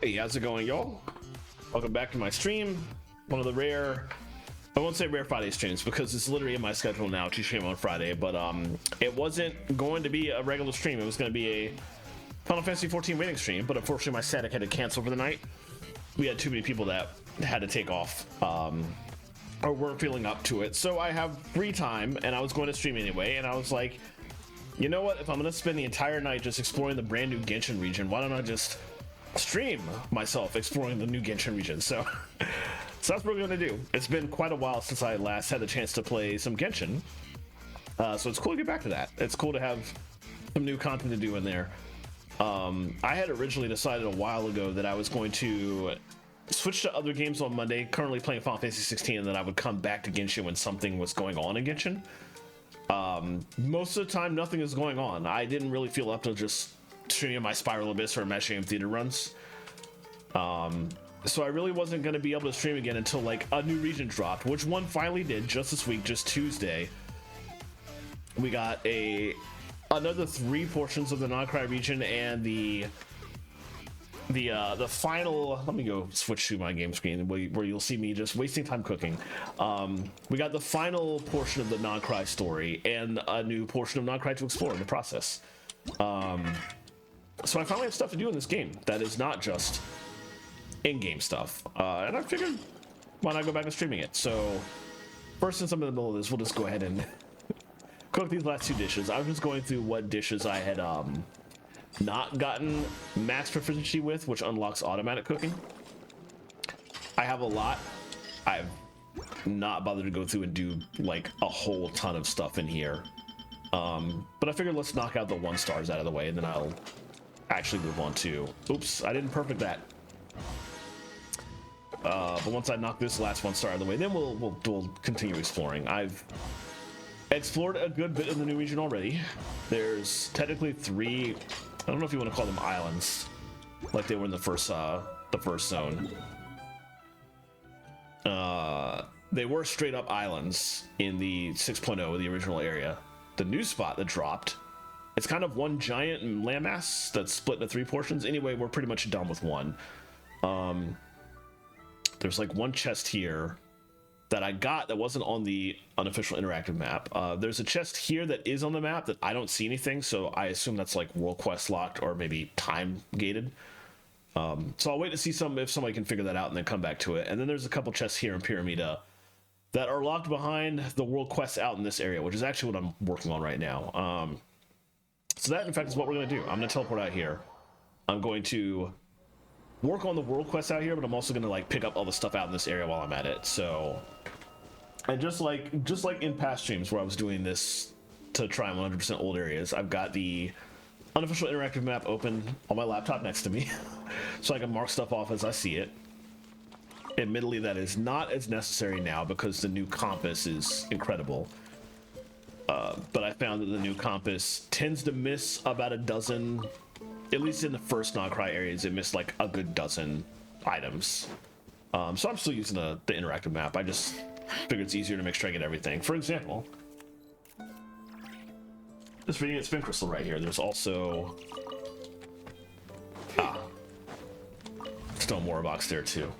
Hey, how's it going, y'all? Welcome back to my stream. One of the rare, I won't say rare Friday streams because it's literally in my schedule now to stream on Friday, but it wasn't going to be a regular stream. It was going to be a Final Fantasy 14 waiting stream, but unfortunately my static had to cancel for the night. We had too many people that had to take off or weren't feeling up to it. So I have free time and I was going to stream anyway, and I was like, you know what? If I'm going to spend the entire night just exploring the brand new Genshin region, why don't I just stream myself exploring the new Genshin region? So that's what we're going to do. It's been quite a while since I last had the chance to play some Genshin. So it's cool to get back to that. It's cool to have some new content to do in there. I had originally decided a while ago that I was going to switch to other games on Monday, currently playing Final Fantasy 16, and then I would come back to Genshin when something was going on in Genshin. Most of the time, nothing is going on. I didn't really feel up to just streaming my Spiral Abyss or Mesh Game Theater runs. So I really wasn't going to be able to stream again until like a new region dropped, which one finally did just this week, just Tuesday. We got another 3 portions of the Non-Cry region and the final. Let me go switch to my game screen where you'll see me just wasting time cooking. We got the final portion of the Non-Cry story and a new portion of Non-Cry to explore in the process. So I finally have stuff to do in this game that is not just in-game stuff, and I figured why not go back to streaming it. So first, since I'm in the middle of this, we'll just go ahead and cook these last 2 dishes. I was just going through what dishes I had not gotten max proficiency with, which unlocks automatic cooking. I have a lot. I've not bothered to go through and do like a whole ton of stuff in here, but I figured let's knock out the 1 stars out of the way, and then I'll actually move on to, oops, I didn't perfect that. But once I knock this last 1 star out of the way, then we'll continue exploring. I've explored a good bit of the new region already. There's technically 3, I don't know if you want to call them islands, like they were in the first zone. They were straight up islands in the 6.0, the original area. The new spot that dropped, it's kind of one giant landmass that's split into 3 portions. Anyway, we're pretty much done with 1. There's like 1 chest here that I got that wasn't on the unofficial interactive map. There's a chest here that is on the map that I don't see anything, so I assume that's like world quest locked or maybe time gated. So I'll wait to see if somebody can figure that out and then come back to it. And then there's a couple chests here in Pyramida that are locked behind the world quests out in this area, which is actually what I'm working on right now. So that, in fact, is what we're going to do. I'm going to teleport out here. I'm going to work on the world quests out here, but I'm also going to like pick up all the stuff out in this area while I'm at it. So, and just like in past streams where I was doing this to try 100% old areas, I've got the unofficial interactive map open on my laptop next to me, so I can mark stuff off as I see it. Admittedly, that is not as necessary now because the new compass is incredible. But I found that the new compass tends to miss about a dozen, at least in the first non-cry areas, it missed like a good dozen items. So I'm still using the interactive map. I just figured it's easier to make sure I get everything. For example, this radiant spin crystal right here. There's also stone war box there too.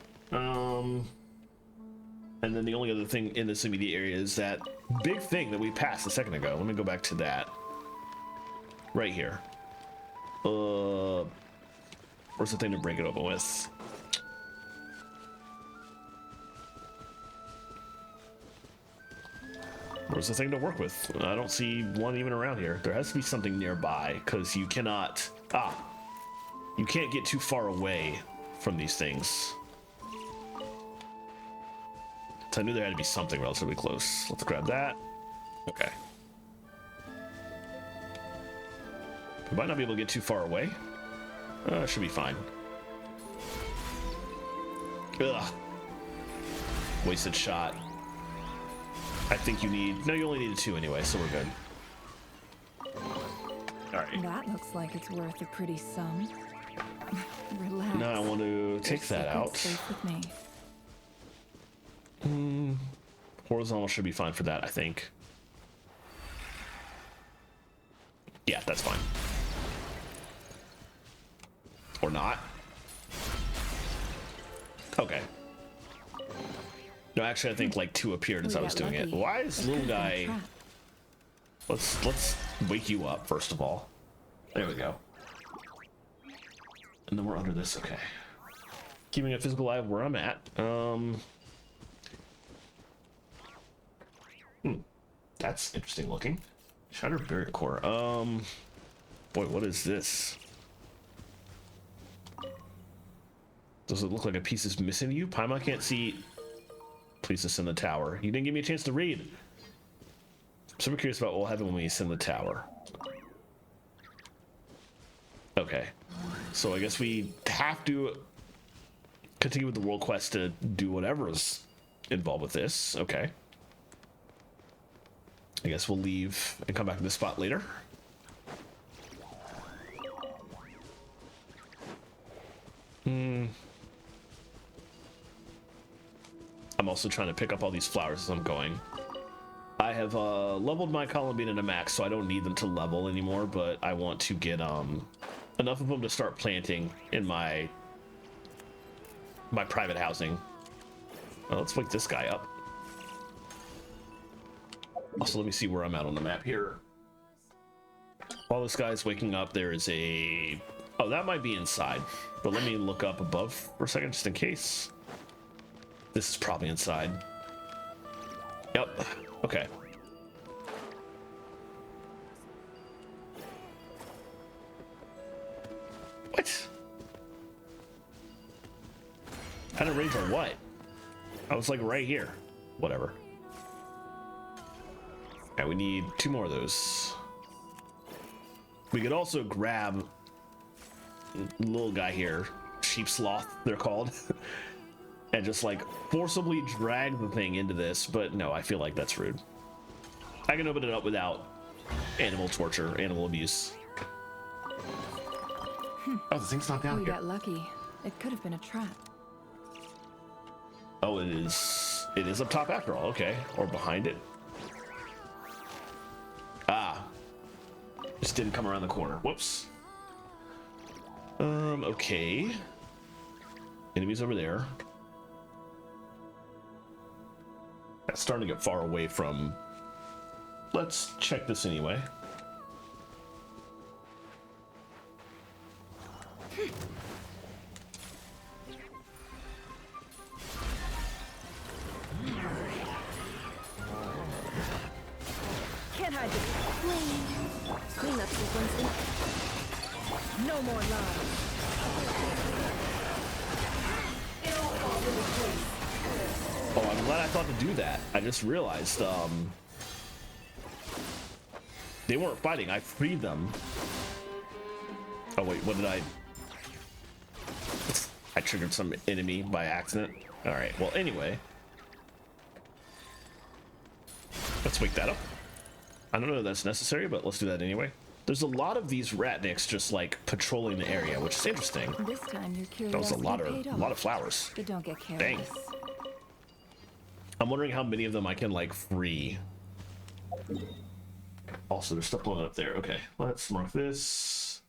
And then the only other thing in this immediate area is that big thing that we passed a second ago. Let me go back to that right here. Where's the thing to break it open with? Where's the thing to work with? I don't see one even around here. There has to be something nearby, because you cannot... you can't get too far away from these things. So I knew there had to be something relatively close. Let's grab that. Okay. We might not be able to get too far away. Should be fine. Ugh. Wasted shot. I think you need... No, you only needed 2 anyway, so we're good. Alright. That looks like it's worth a pretty sum. Relax. Now I want to take that out. Safe with me. Horizontal should be fine for that, I think. Yeah, that's fine. Or not. No, actually, I think like two appeared as I was doing it. Why is little guy? Let's wake you up first of all. There we go. And then we're under this. Okay. Keeping a physical alive where I'm at. That's interesting looking. Shattered Barrier Core. Boy, what is this? Does it look like a piece is missing to you? Paimon can't see. Please ascend the tower. You didn't give me a chance to read. I'm super curious about what will happen when we ascend the tower. Okay. So I guess we have to continue with the world quest to do whatever is involved with this. Okay. I guess we'll leave and come back to this spot later. I'm also trying to pick up all these flowers as I'm going. I have leveled my Columbine to max, so I don't need them to level anymore, but I want to get enough of them to start planting in my private housing. Well, let's wake this guy up. Also, let me see where I'm at on the map here. While this guy's waking up, there is a... Oh, that might be inside. But let me look up above for a second, just in case. This is probably inside. Yep. Okay. What? Kind of range on what? I was like right here. Whatever. Okay, we need 2 more of those. We could also grab the little guy here, sheep sloth, they're called, and just like forcibly drag the thing into this, but no, I feel like that's rude. I can open it up without animal torture, animal abuse. Oh, the thing's not down We here. got lucky. It could have been a trap. Oh, it is up top after all. Okay, or behind it. Ah, just didn't come around the corner. Whoops. Okay. Enemies over there. That's starting to get far away from... Let's check this anyway. Can't hide this. Cleanup sequence. No more lies. Oh, I'm glad I thought to do that. I just realized, they weren't fighting. I freed them. Oh, wait, what did I triggered some enemy by accident. All right, well, anyway. Let's wake that up. I don't know if that's necessary, but let's do that anyway. There's a lot of these ratniks just like patrolling the area, which is interesting. This time your curiosity That was paid a off. lot of flowers. But don't get careless. Dang. I'm wondering how many of them I can like free. Also, there's stuff going up there. Okay, let's mark this.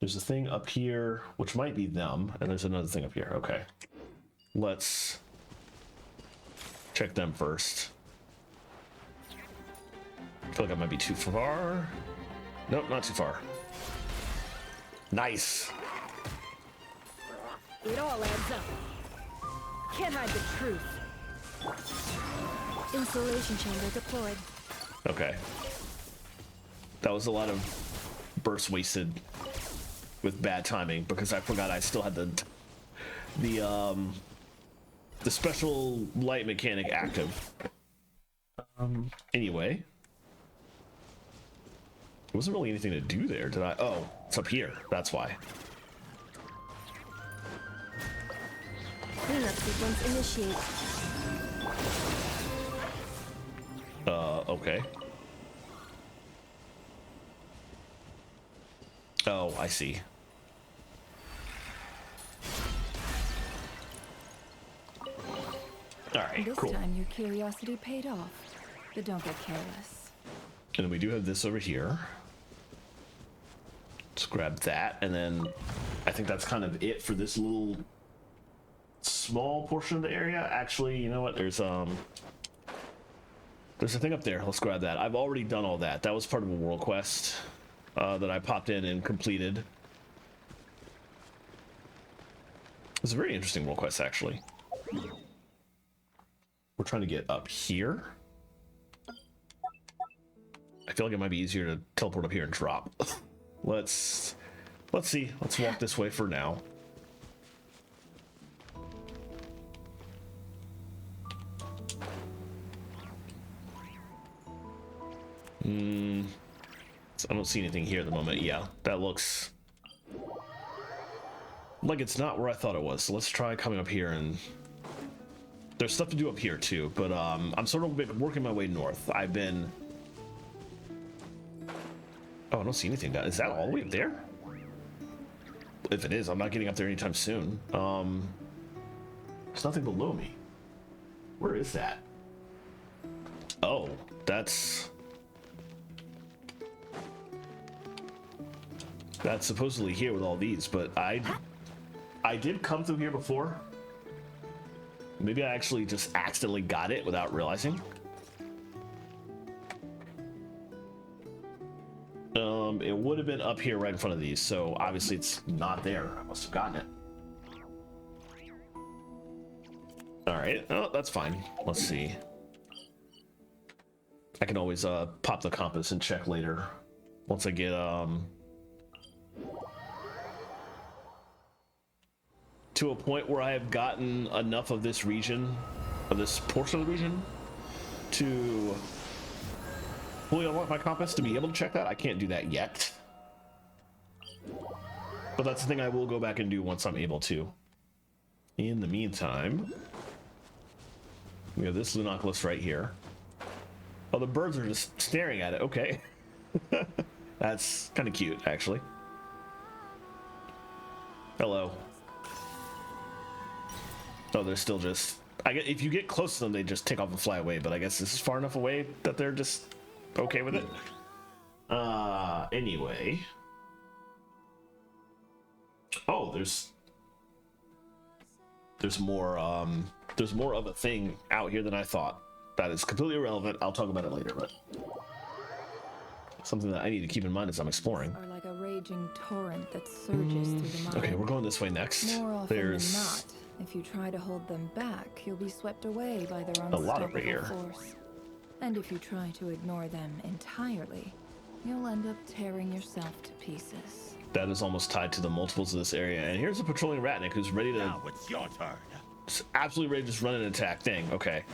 There's a thing up here, which might be them, and there's another thing up here. Okay, let's check them first. I feel like I might be too far. Nope, not too far. Nice. It all adds up. Can't hide the truth. Insulation chamber deployed. Okay. That was a lot of bursts wasted with bad timing because I forgot I still had the special light mechanic active. Anyway. There wasn't really anything to do there, did I? Oh, it's up here. That's why. Cleanup sequence initiate. Okay. Oh, I see. Alright, This cool. time your curiosity paid off. But don't get careless. And then we do have this over here. Let's grab that, and then I think that's kind of it for this little small portion of the area. Actually, you know what? There's a thing up there. Let's grab that. I've already done all that. That was part of a world quest that I popped in and completed. It's a very interesting world quest, actually. We're trying to get up here. I feel like it might be easier to teleport up here and drop. Let's see. Let's walk this way for now. So I don't see anything here at the moment. Yeah, that looks like it's not where I thought it was. So let's try coming up here, and there's stuff to do up here too, but I'm sort of working my way north. I've been... Oh, I don't see anything. Is that all the way up there? If it is, I'm not getting up there anytime soon. There's nothing below me. Where is that? Oh, that's supposedly here with all these, but I did come through here before. Maybe I actually just accidentally got it without realizing. It would have been up here right in front of these, so obviously it's not there. I must have gotten it. All right, oh, that's fine. Let's see. I can always pop the compass and check later once I get to a point where I have gotten enough of this region, of this portion of the region, to fully unlock my compass to be able to check that. I can't do that yet, but that's the thing I will go back and do once I'm able to. In the meantime, we have this Lunoculus right here. Oh, the birds are just staring at it. Okay. That's kind of cute, actually. Hello. Oh, they're still just... I guess if you get close to them, they just take off and fly away, but I guess this is far enough away that they're just okay with it. Anyway. Oh, there's more of a thing out here than I thought. That is completely irrelevant. I'll talk about it later, but something that I need to keep in mind as I'm exploring. Are like a raging torrent that surges through the mind. Okay, we're going this way next. More often than not, if you try to hold them back, you'll be swept away by their unstoppable force. And if you try to ignore them entirely, you'll end up tearing yourself to pieces. That is almost tied to the multiples of this area. And here's a patrolling ratnik who's ready to... Now it's your turn. Absolutely ready to just run an attack thing. Okay.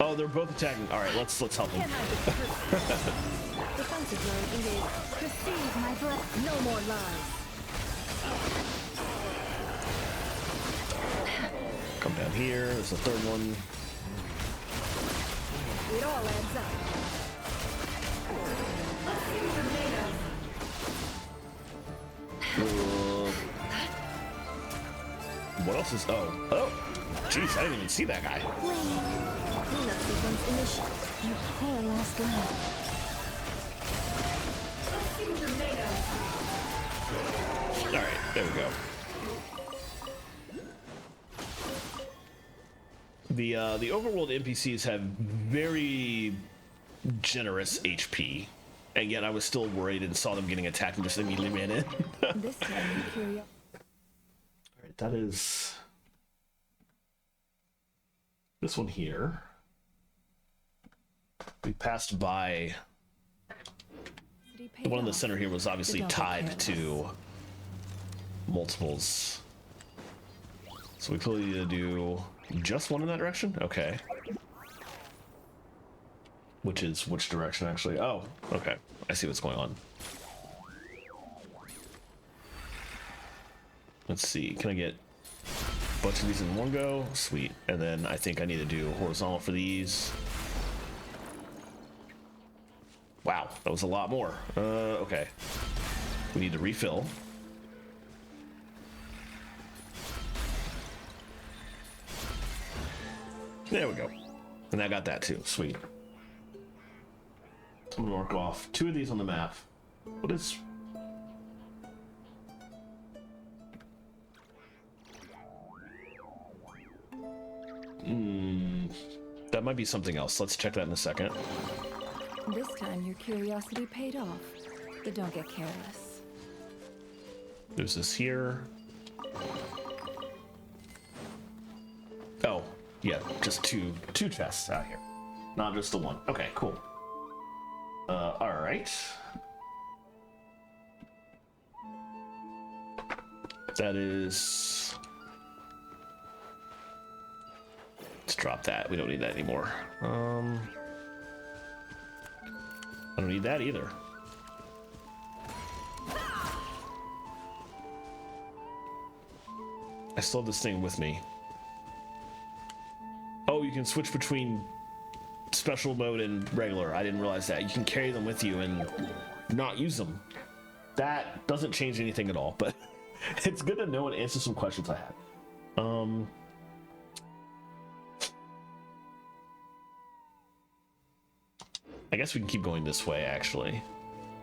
Oh, they're both attacking. All right, let's help them. Defensive mode engaged. Receive my breath. No more lies. Come down here. There's a third one. It all adds up. What else is... Oh. Jeez, I didn't even see that guy. Cleanup sequence initiated. You poor last line. All right, there we go. The overworld NPCs have very generous HP, and yet I was still worried and saw them getting attacked and just immediately ran in. This time, curious. All right, that is this one here. We passed by. The one in the center here was obviously tied to multiples. So we clearly need to do just one in that direction? Okay. Which direction actually? Oh, okay. I see what's going on. Let's see. Can I get a bunch of these in one go? Sweet. And then I think I need to do horizontal for these. Wow, that was a lot more. Okay. We need to refill. There we go. And I got that too. Sweet. I'm gonna mark off 2 of these on the map. What is... might be something else. Let's check that in a second. This time your curiosity paid off, but don't get careless. There's this here. Oh, yeah, just two chests out here. Not just the one. Okay, cool. Alright. That is... Let's drop that. We don't need that anymore. I don't need that either. I still have this thing with me. Oh, you can switch between special mode and regular. I didn't realize that. You can carry them with you and not use them. That doesn't change anything at all, but it's good to know and answer some questions I had. I guess we can keep going this way, actually,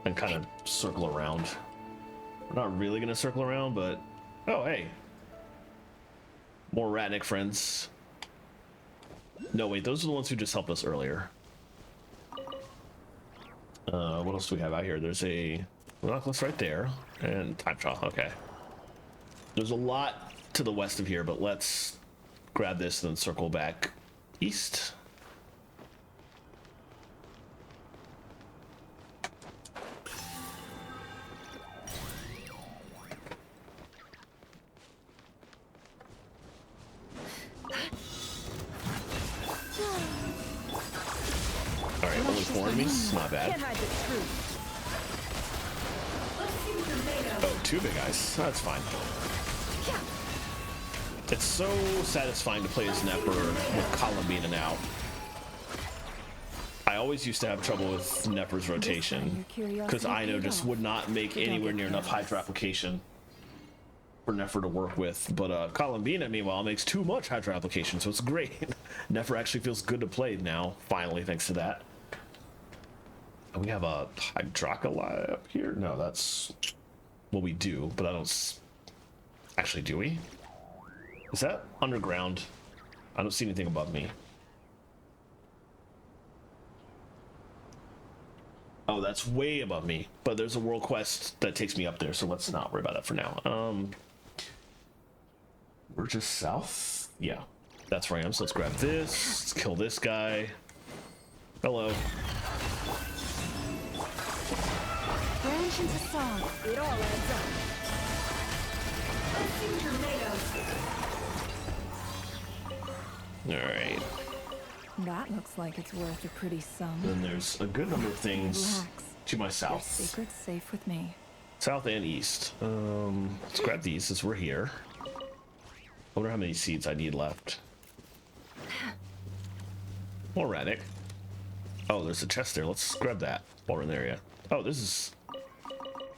and kind of circle around. We're not really going to circle around, but... Oh, hey. More Ratnik friends. No, wait, those are the ones who just helped us earlier. What else do we have out here? There's a necklace right there, and time trial. Okay. There's a lot to the west of here, but let's grab this and then circle back east. Not bad. Oh, two big guys. That's fine. It's so satisfying to play as Nepper with Columbina now. I always used to have trouble with Nepper's rotation because Ino just would not make anywhere near enough Hydra application for Nepher to work with. But Columbina, meanwhile, makes too much Hydra application, so it's great. Nepher actually feels good to play now, finally, thanks to that. We have a Hydrocoli up here? No, that's... Well, we do, but I don't... Actually, do we? Is that underground? I don't see anything above me. Oh, that's way above me. But there's a world quest that takes me up there, so let's not worry about that for now. We're just south? Yeah, that's where I am. So let's grab this. Let's kill this guy. Hello. Branch into song. It all adds up. Alright. That looks like it's worth a pretty sum. Then there's a good number of things to my south. Your secret's safe with me. South and east. Let's grab these since we're here. I wonder how many seeds I need left. More Ratnik. Oh, there's a chest there. Let's grab that while we're in the area. Oh, this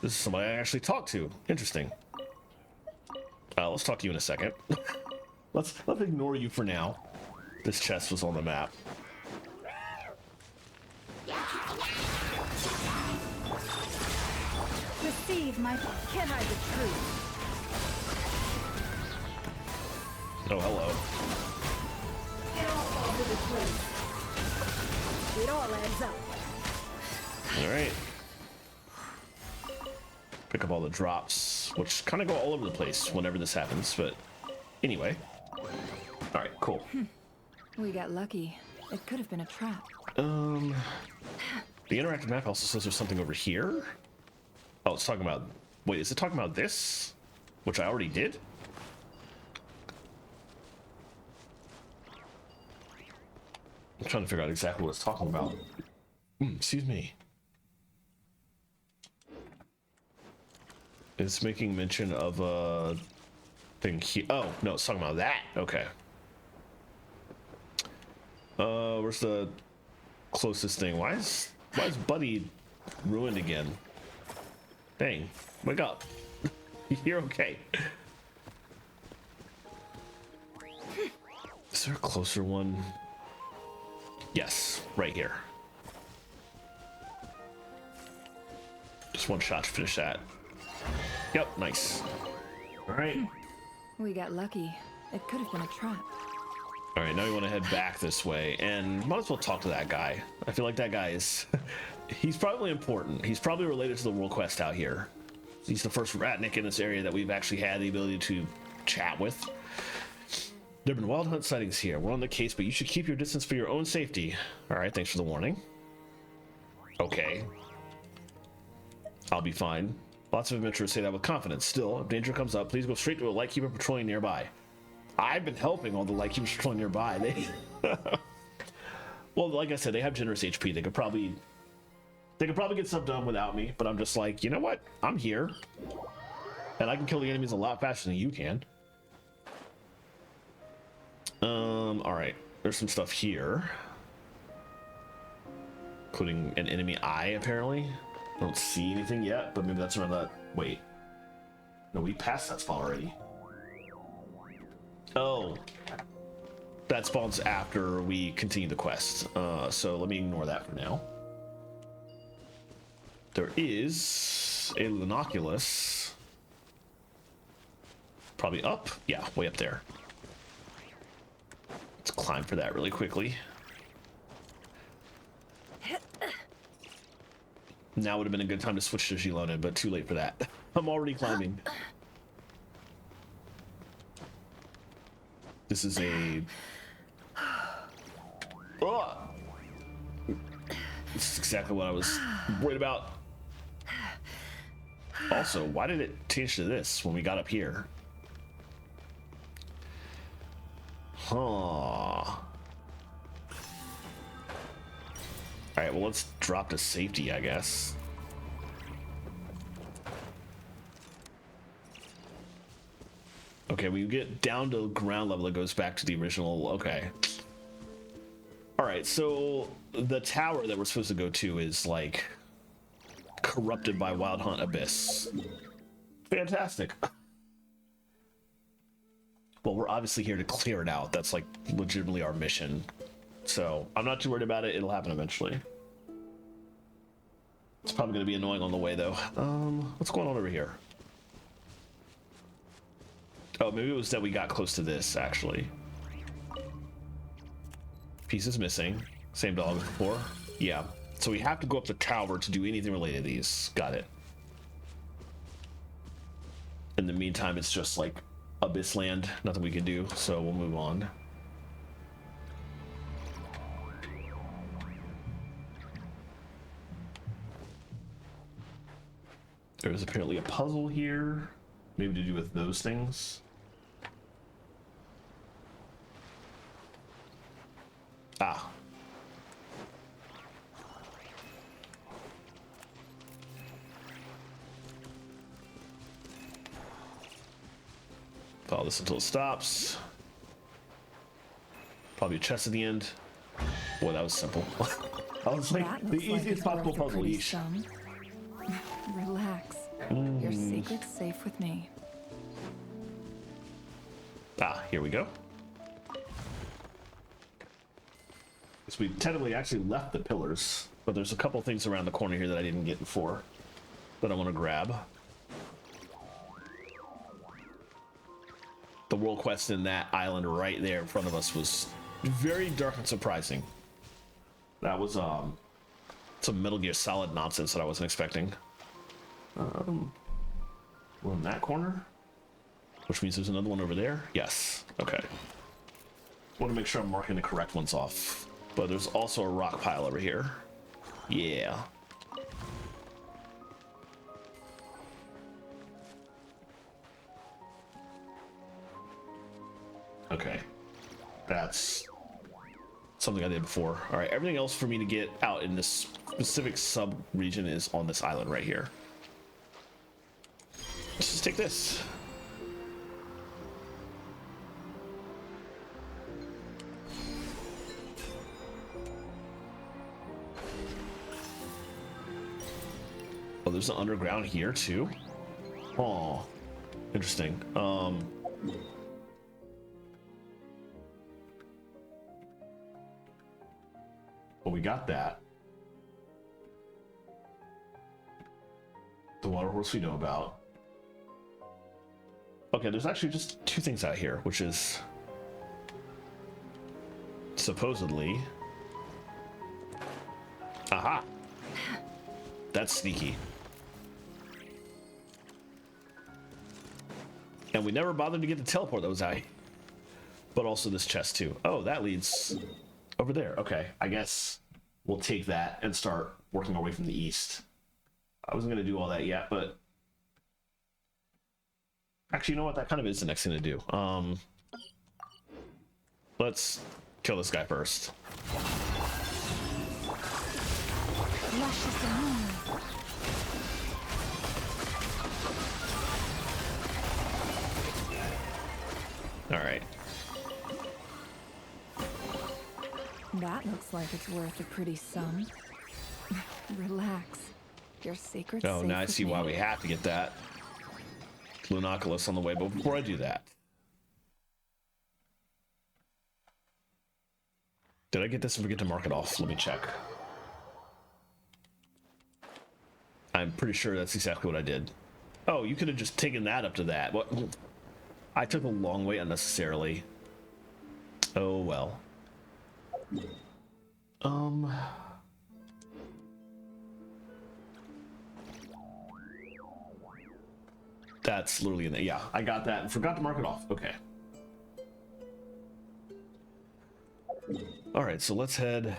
is somebody I actually talked to. Interesting. Let's talk to you in a second. let's ignore you for now. This chest was on the map. Receive my can't hide the truth. Oh, hello. It all falls into place. It all adds up. All right. Pick up all the drops, which kind of go all over the place whenever this happens, but anyway. All right, cool. We got lucky. It could have been a trap. The interactive map also says there's something over here. Oh, it's talking about... Wait, is it talking about this? Which I already did? I'm trying to figure out exactly what it's talking about. Excuse me. It's making mention of a thing here. Oh, no, it's talking about that. Okay. Where's the closest thing? Why is Buddy ruined again? Dang, wake up. You're okay. Is there a closer one? Yes, right here. Just one shot to finish that. Yep, nice. All right. We got lucky. It could have been a trap. All right, now we want to head back this way, and might as well talk to that guy. I feel like that guy is... he's probably important. He's probably related to the world quest out here. He's the first ratnik in this area that we've actually had the ability to chat with. There have been wild hunt sightings here. We're on the case, but you should keep your distance for your own safety. All right, thanks for the warning. Okay. I'll be fine. Lots of adventurers say that with confidence. Still, if danger comes up, please go straight to a lightkeeper patrolling nearby. I've been helping all the lightkeepers patrolling nearby. Well, like I said, they have generous HP. They could probably get stuff done without me, but I'm just like, you know what? I'm here. And I can kill the enemies a lot faster than you can. All right. There's some stuff here. Including an enemy eye, apparently. I don't see anything yet, but maybe that's around that... Wait. No, we passed that spot already. Oh. That spawns after we continue the quest. So let me ignore that for now. There is a Linoculus. Probably up? Yeah, way up there. Let's climb for that really quickly. Now would have been a good time to switch to Gilona, but too late for that. I'm already climbing. This is a... Oh! This is exactly what I was worried about. Also, why did it change to this when we got up here? Huh. Alright, well, let's drop to safety, I guess. Okay, we get down to ground level, it goes back to the original. Okay. Alright, so the tower that we're supposed to go to is, like, corrupted by Wild Hunt Abyss. Fantastic. Well, we're obviously here to clear it out. That's, like, legitimately our mission. So, I'm not too worried about it. It'll happen eventually. It's probably going to be annoying on the way, though. What's going on over here? Oh, maybe it was that we got close to this, actually. Pieces missing. Same dog as before. Yeah. So we have to go up the tower to do anything related to these. Got it. In the meantime, it's just, like, Abyss Land. Nothing we can do, so we'll move on. There's apparently a puzzle here, maybe to do with those things. Ah. Follow this until it stops. Probably a chest at the end. Boy, that was simple. I was like, the easiest possible puzzle. Yeesh. Relax. Your secret's safe with me. Ah, here we go. So we technically actually left the pillars, but there's a couple things around the corner here that I didn't get before that I want to grab. The world quest in that island right there in front of us was very dark and surprising. That was some Metal Gear Solid nonsense that I wasn't expecting. We're in that corner, which means there's another one over there. Yes. Okay. Want to make sure I'm marking the correct ones off. But there's also a rock pile over here. Yeah. Okay. That's something I did before. All right, everything else for me to get out in this specific sub-region is on this island right here. Let's just take this. Oh, there's an underground here too. Oh, interesting. Well, we got that. The water horse we know about. Okay, there's actually just two things out here, which is supposedly... Aha! That's sneaky. And we never bothered to get the teleport that was out. But also this chest too. Oh, that leads over there. Okay, I guess we'll take that and start working our way from the east. I wasn't going to do all that yet, but... Actually, you know what? That kind of is the next thing to do. Let's kill this guy first. All right. That looks like it's worth a pretty sum. Relax. Your sacred. Oh, now I see why we have to get that Lunoculus on the way. But before I do that, did I get this and forget to mark it off? Let me check. I'm pretty sure that's exactly what I did. Oh, you could have just taken that up to that. What? I took a long way unnecessarily. Oh well. That's literally in there. Yeah, I got that and forgot to mark it off. Okay. All right, so let's head.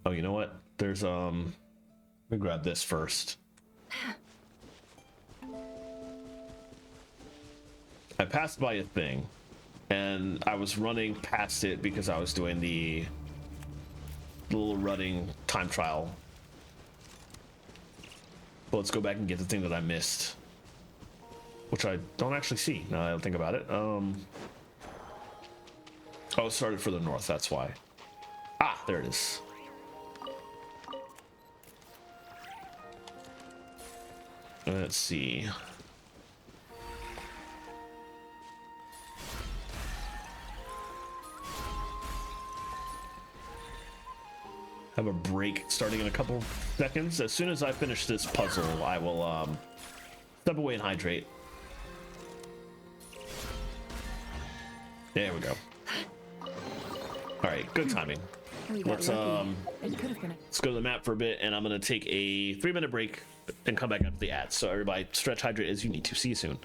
Oh, you know what? There's let me grab this first. I passed by a thing, and I was running past it because I was doing the little running time trial. But let's go back and get the thing that I missed, which I don't actually see now that I think about it. Oh, it started further north, that's why. Ah, there it is. Let's see. Have a break starting in a couple seconds. As soon as I finish this puzzle, I will step away and hydrate. There we go. All right, good timing. Let's go to the map for a bit, and I'm gonna take a 3-minute break and come back after the ads. So everybody, stretch, hydrate as you need to. See you soon.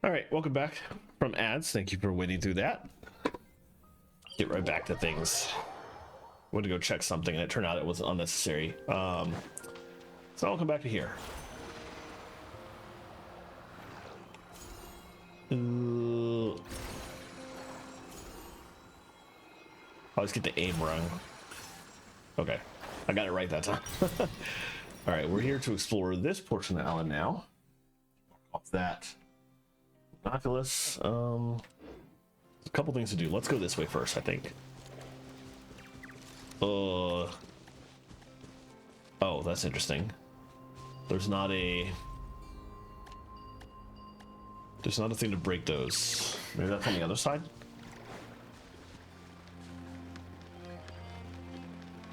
All right, welcome back from ads. Thank you for waiting through that. Get right back to things. Went to go check something and it turned out it was unnecessary. So I'll come back to here. I always get the aim wrong. Okay, I got it right that time. All right, we're here to explore this portion of the island now. Off that binoculars. A couple things to do. Let's go this way first, I think. Oh, that's interesting. There's not a thing to break those. Maybe that's on the other side.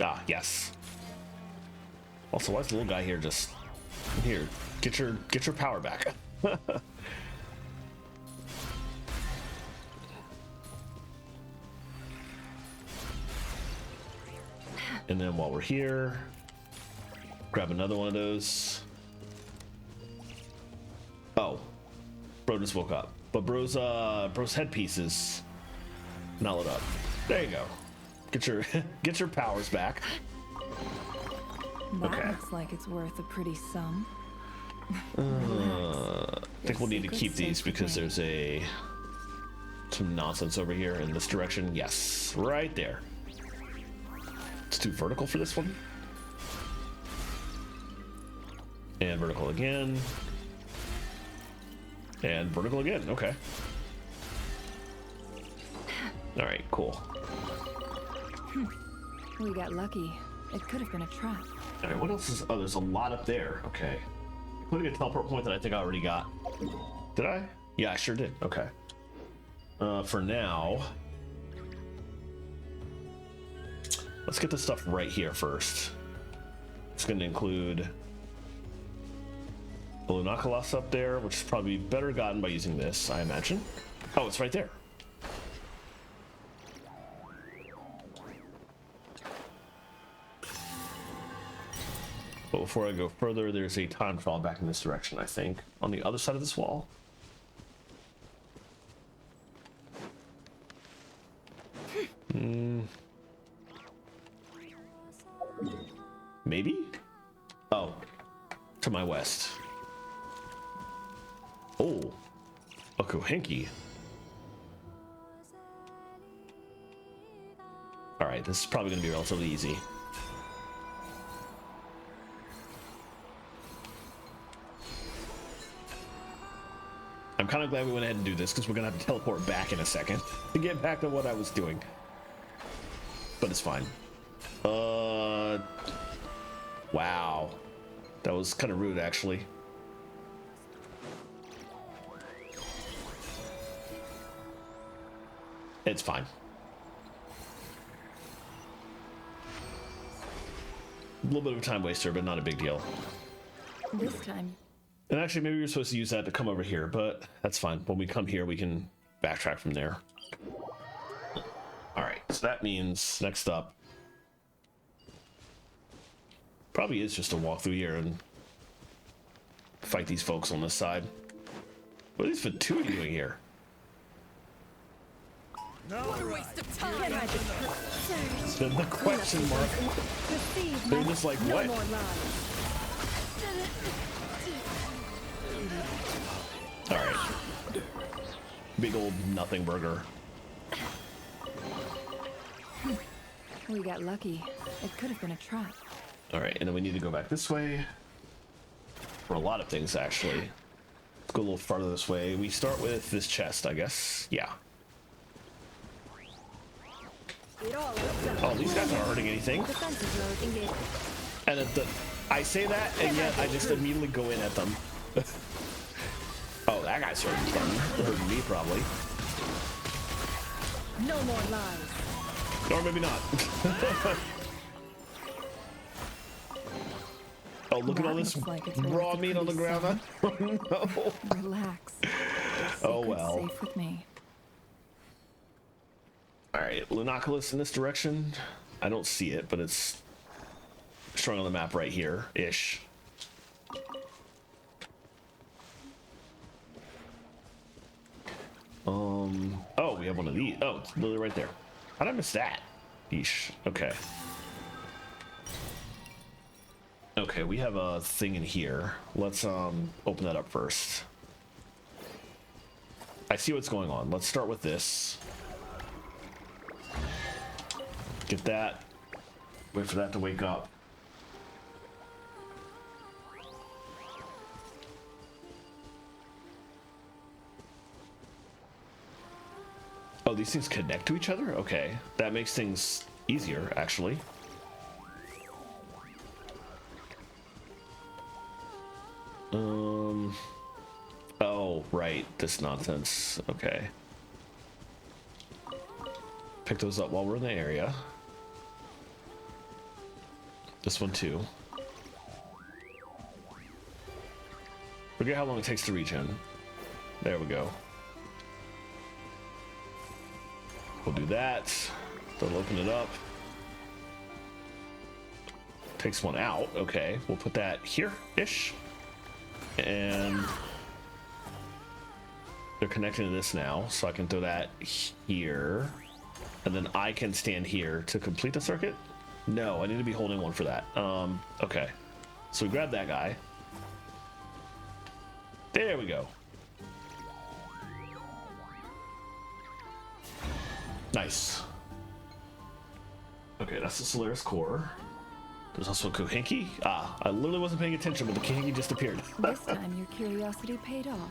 Ah, yes. Also, why is the little guy here just here? Get your power back. And then while we're here, grab another one of those. Oh, bro just woke up, but bro's headpiece is not lit up. There you go. Get your powers back. That Okay. looks like it's worth a pretty sum. I think we'll need to keep these because there's some nonsense over here in this direction. Yes, right there. It's too vertical for this one. And vertical again. And vertical again. Okay. All right, cool. We got lucky. It could have been a trap. All right, what else is... Oh, there's a lot up there. Okay. Including a teleport point that I think I already got. Did I? Yeah, I sure did. Okay. For now... Let's get this stuff right here first. It's going to include Lunacalos up there, which is probably better gotten by using this, I imagine. Oh, it's right there. But before I go further, there's a time trial back in this direction, I think, on the other side of this wall. Maybe? Oh, to my west. Oh, a Kohenki. All right, this is probably going to be relatively easy. I'm kind of glad we went ahead and do this because we're going to have to teleport back in a second to get back to what I was doing. But it's fine. Wow. That was kind of rude, actually. It's fine. A little bit of a time waster, but not a big deal. This time. And actually, maybe you're supposed to use that to come over here, but that's fine. When we come here, we can backtrack from there. All right, so that means next up probably is just to walk through here and fight these folks on this side. What are these Fatui doing here? What a waste of time! The question mark. They're just like, No what? more lies. All right. Big old nothing burger. We got lucky. It could have been a trap. All right, and then we need to go back this way for a lot of things, actually. Let's go a little farther this way. We start with this chest, I guess. Yeah. Oh, these guys aren't hurting anything. Defensive mode engaged. And I say that, and yet I just immediately go in at them. Oh, that guy's hurting something. Hurting me, probably. No more lies. Or maybe not. Oh, look at all this raw meat on the ground. Oh, no. Relax. Oh, well. Safe with me. All right, Lunacalos in this direction. I don't see it, but it's showing on the map right here-ish. we have one of these. Oh, it's literally right there. How did I miss that? Yeesh. Okay. Okay, we have a thing in here. Let's open that up first. I see what's going on. Let's start with this. Get that. Wait for that to wake up. Oh, these things connect to each other? Okay. That makes things easier, actually. Oh, right. This nonsense. Okay. Pick those up while we're in the area. This one too. Forget how long it takes to regen. There we go. We'll do that. That'll open it up. Takes one out. Okay, we'll put that here-ish. And they're connecting to this now, so I can throw that here. And then I can stand here to complete the circuit. No, I need to be holding one for that. Okay. So we grab that guy. There we go. Nice. Okay, that's the Solaris core. There's also a Kohenki. Ah, I literally wasn't paying attention, but the Kohenki just appeared. This time your curiosity paid off.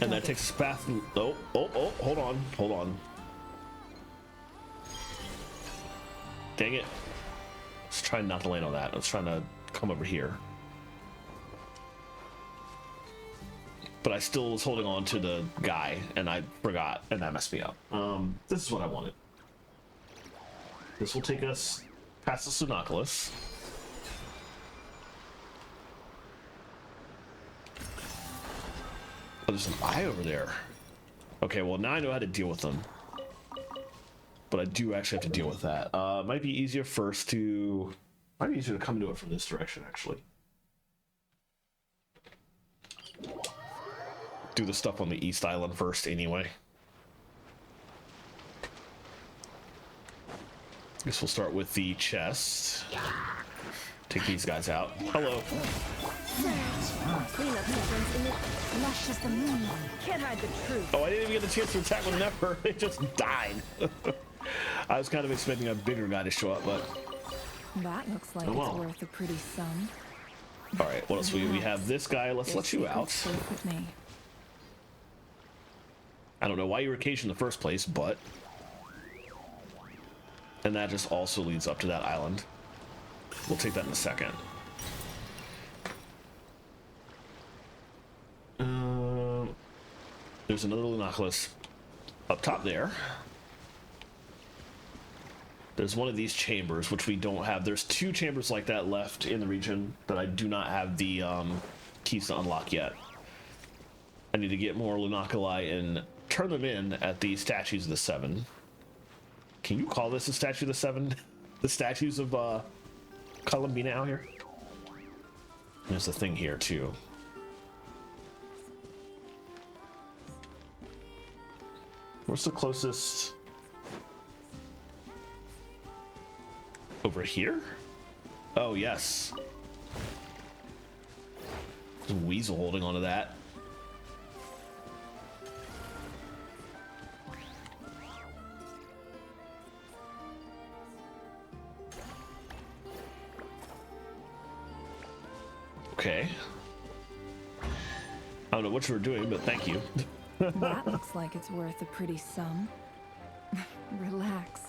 And that takes us past. Oh, hold on. Dang it. I was trying not to land on that. I was trying to come over here. But I still was holding on to the guy, and I forgot, and that messed me up. This is what I wanted. This will take us past the Sunoculus. Oh, there's an eye over there. Okay, well now I know how to deal with them. But I do actually have to deal with that. Might be easier first to... Might be easier to come to it from this direction, actually. Do the stuff on the East Island first, anyway. Guess we'll start with the chest. Take these guys out. Hello. Can't hide the truth. Oh, I didn't even get the chance to attack with Nefer. They just died. I was kind of expecting a bigger guy to show up, but... That looks like it's worth a pretty sum. All right, what else? We have this guy. Let's let you out. With me. I don't know why you were caged in the first place, but... And that just also leads up to that island. We'll take that in a second. There's another Lunoculus up top there. There's one of these chambers, which we don't have. There's two chambers like that left in the region that I do not have the keys to unlock yet. I need to get more Lunoculi and turn them in at the Statues of the Seven. Can you call this a Statue of the Seven? The statues of Columbina out here? There's a thing here too. Where's the closest? Over here? Oh, yes. There's a weasel holding onto that. Okay. I don't know what you were doing, but thank you. That looks like it's worth a pretty sum. Relax.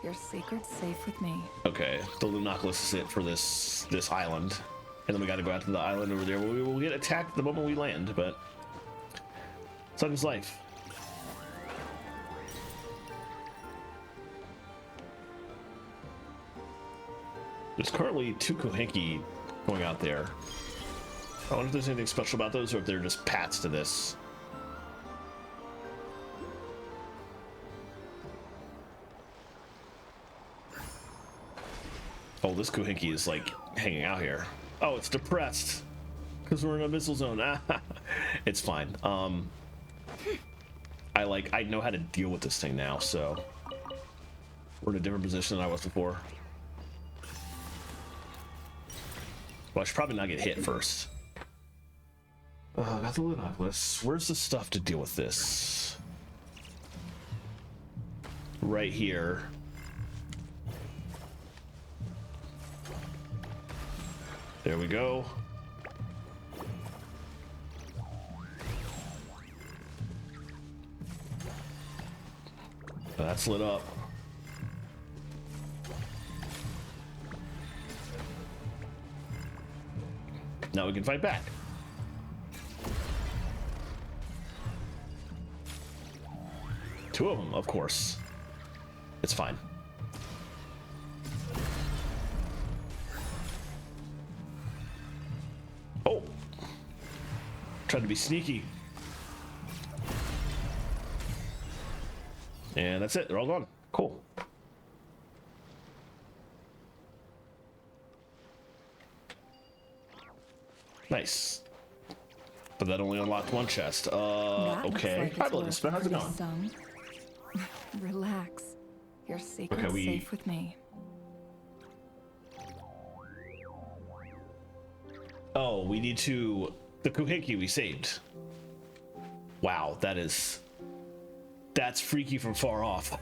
Your secret's safe with me. Okay, the Lunoculus is it for this island. And then we gotta go out to the island over there where we will get attacked the moment we land, but... such is life. There's currently two Kohenki going out there. I wonder if there's anything special about those or if they're just pats to this. Oh, this Kohenki is like hanging out here. Oh, it's depressed because we're in a missile zone. It's fine. I know how to deal with this thing now, so we're in a different position than I was before. Well, I should probably not get hit first. Got the Lunoculus. Where's the stuff to deal with this? Right here. There we go. That's lit up. Now we can fight back. Two of them, of course. It's fine. Oh! Tried to be sneaky. And that's it. They're all gone. Cool. Nice. But that only unlocked one chest. Okay. Hi, Blitz. How's it going? Relax. Your secret's safe with me. Oh, we need to... The Kuheki we saved. Wow, that's freaky from far off.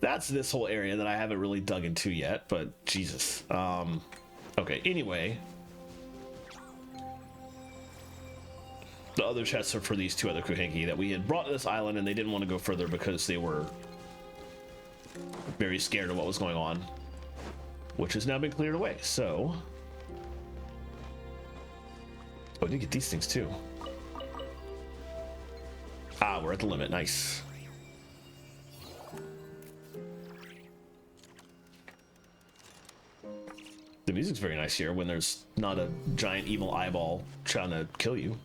That's this whole area that I haven't really dug into yet, but Jesus. Okay, anyway. The other chests are for these two other Kuhenki that we had brought to this island, and they didn't want to go further because they were very scared of what was going on, which has now been cleared away. So, oh, I did get these things too. Ah, we're at the limit. Nice. The music's very nice here when there's not a giant evil eyeball trying to kill you.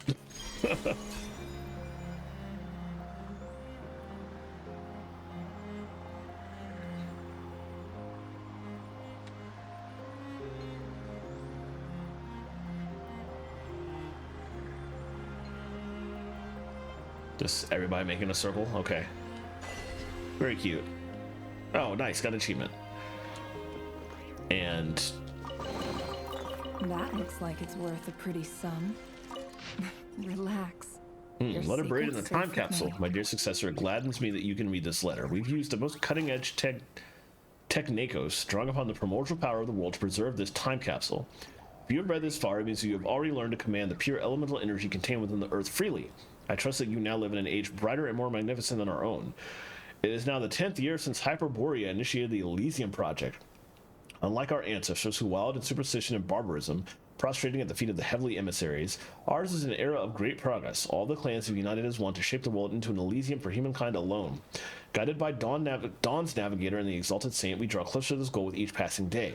Just everybody making a circle? Okay. Very cute. Oh, nice. Got an achievement. And... that looks like it's worth a pretty sum. Relax. Letter buried in the time capsule. My dear successor, it gladdens me that you can read this letter. We've used the most cutting-edge technikos, drawing upon the primordial power of the world to preserve this time capsule. If you have read this far, it means you have already learned to command the pure elemental energy contained within the earth freely. I trust that you now live in an age brighter and more magnificent than our own. It is now the 10th year since Hyperborea initiated the Elysium Project. Unlike our ancestors who wallowed in superstition and barbarism, prostrating at the feet of the heavenly emissaries, ours is an era of great progress. All the clans have united as one to shape the world into an Elysium for humankind alone. Guided by Dawn's navigator and the exalted saint, we draw closer to this goal with each passing day.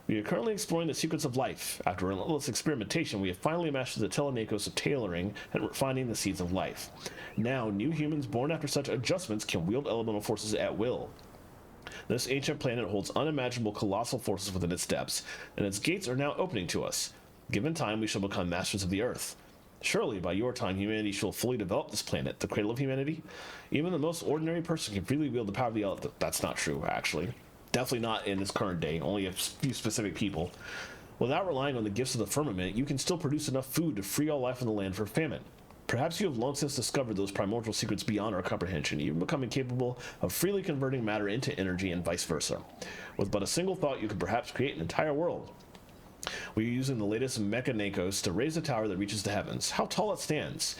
We are currently exploring the secrets of life. After relentless experimentation, we have finally mastered the telenakos of tailoring and refining the seeds of life. Now, new humans born after such adjustments can wield elemental forces at will. This ancient planet holds unimaginable colossal forces within its depths, and its gates are now opening to us. Given time, we shall become masters of the earth. Surely, by your time, humanity shall fully develop this planet, the cradle of humanity. Even the most ordinary person can freely wield the power of the element. That's not true, actually. Definitely not in this current day, only a few specific people. Without relying on the gifts of the firmament, you can still produce enough food to free all life on the land for famine. Perhaps you have long since discovered those primordial secrets beyond our comprehension, even becoming capable of freely converting matter into energy and vice versa. With but a single thought, you could perhaps create an entire world. We are using the latest mechanakos to raise a tower that reaches the heavens. How tall it stands!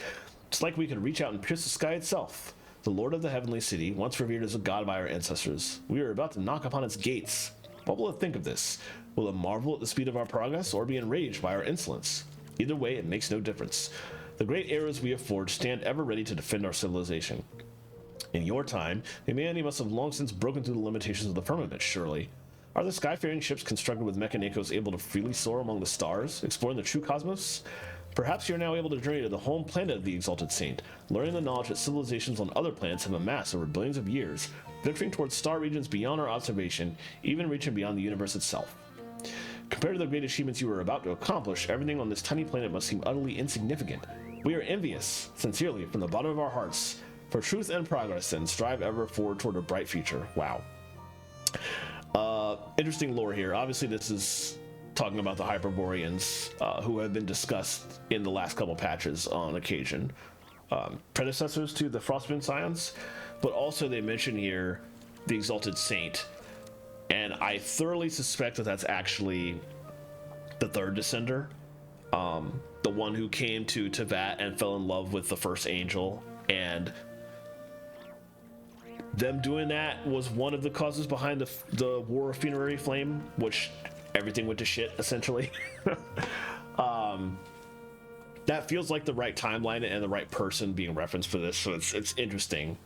It's like we could reach out and pierce the sky itself. The Lord of the Heavenly City, once revered as a god by our ancestors. We are about to knock upon its gates. What will it think of this? Will it marvel at the speed of our progress, or be enraged by our insolence? Either way, it makes no difference. The great arrows we have forged stand ever ready to defend our civilization. In your time, humanity must have long since broken through the limitations of the firmament, surely. Are the skyfaring ships constructed with mechanakos able to freely soar among the stars, exploring the true cosmos? Perhaps you are now able to journey to the home planet of the Exalted Saint, learning the knowledge that civilizations on other planets have amassed over billions of years, venturing towards star regions beyond our observation, even reaching beyond the universe itself. Compared to the great achievements you are about to accomplish, everything on this tiny planet must seem utterly insignificant. We are envious, sincerely, from the bottom of our hearts, for truth and progress, and strive ever forward toward a bright future. Wow. Interesting lore here. Obviously, this is talking about the Hyperboreans, who have been discussed in the last couple patches on occasion. Predecessors to the Frostmoon Scions, but also they mention here the Exalted Saint, and I thoroughly suspect that that's actually the third Descender, the one who came to Tevat and fell in love with the first angel, and them doing that was one of the causes behind the War of Funerary Flame, which everything went to shit, essentially. That feels like the right timeline and the right person being referenced for this, so it's interesting.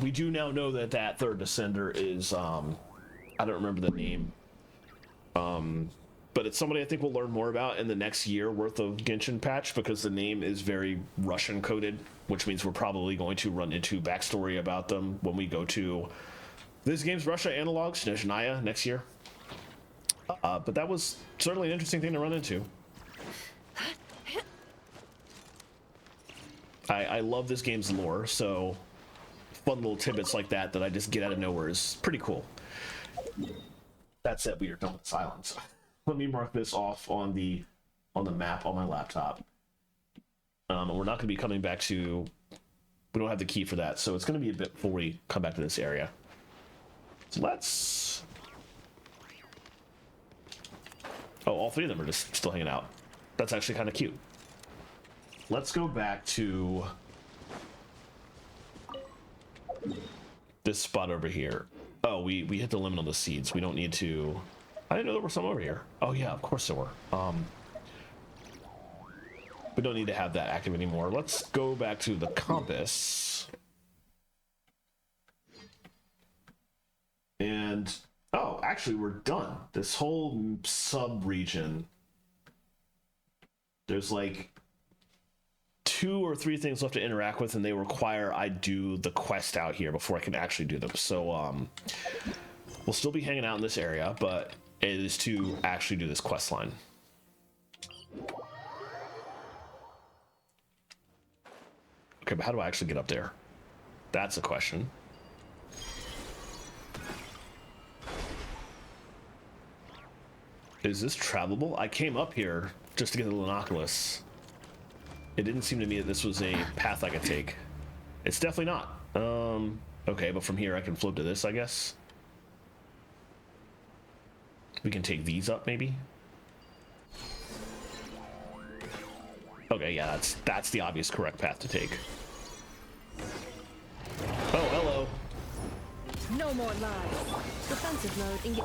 We do now know that that third Descender is, I don't remember the name, but it's somebody I think we'll learn more about in the next year worth of Genshin patch, because the name is very Russian coded, which means we're probably going to run into backstory about them when we go to this game's Russia analog, Snezhnaya, next year. But that was certainly an interesting thing to run into. I love this game's lore, so fun little tidbits like that I just get out of nowhere is pretty cool. That said, we are done with silence. Let me mark this off on the map on my laptop. We're not going to be coming back to... We don't have the key for that, so it's going to be a bit before we come back to this area. So let's... Oh, all three of them are just still hanging out. That's actually kind of cute. Let's go back to this spot over here. Oh, we hit the limit on the seeds. We don't need to... I didn't know there were some over here. Oh yeah, of course there were. We don't need to have that active anymore. Let's go back to the compass. And... Oh, actually, we're done. This whole sub-region. There's like 2 or 3 things left to interact with, and they require I do the quest out here before I can actually do them. So, we'll still be hanging out in this area, but it is to actually do this quest line. Okay, but how do I actually get up there? That's a question. Is this travelable? I came up here just to get the Linoculus. It didn't seem to me that this was a path I could take. It's definitely not. Okay, but from here I can float to this, I guess. We can take these up, maybe? Okay, yeah, that's the obvious correct path to take. Oh, hello. No more lies. Defensive mode engage.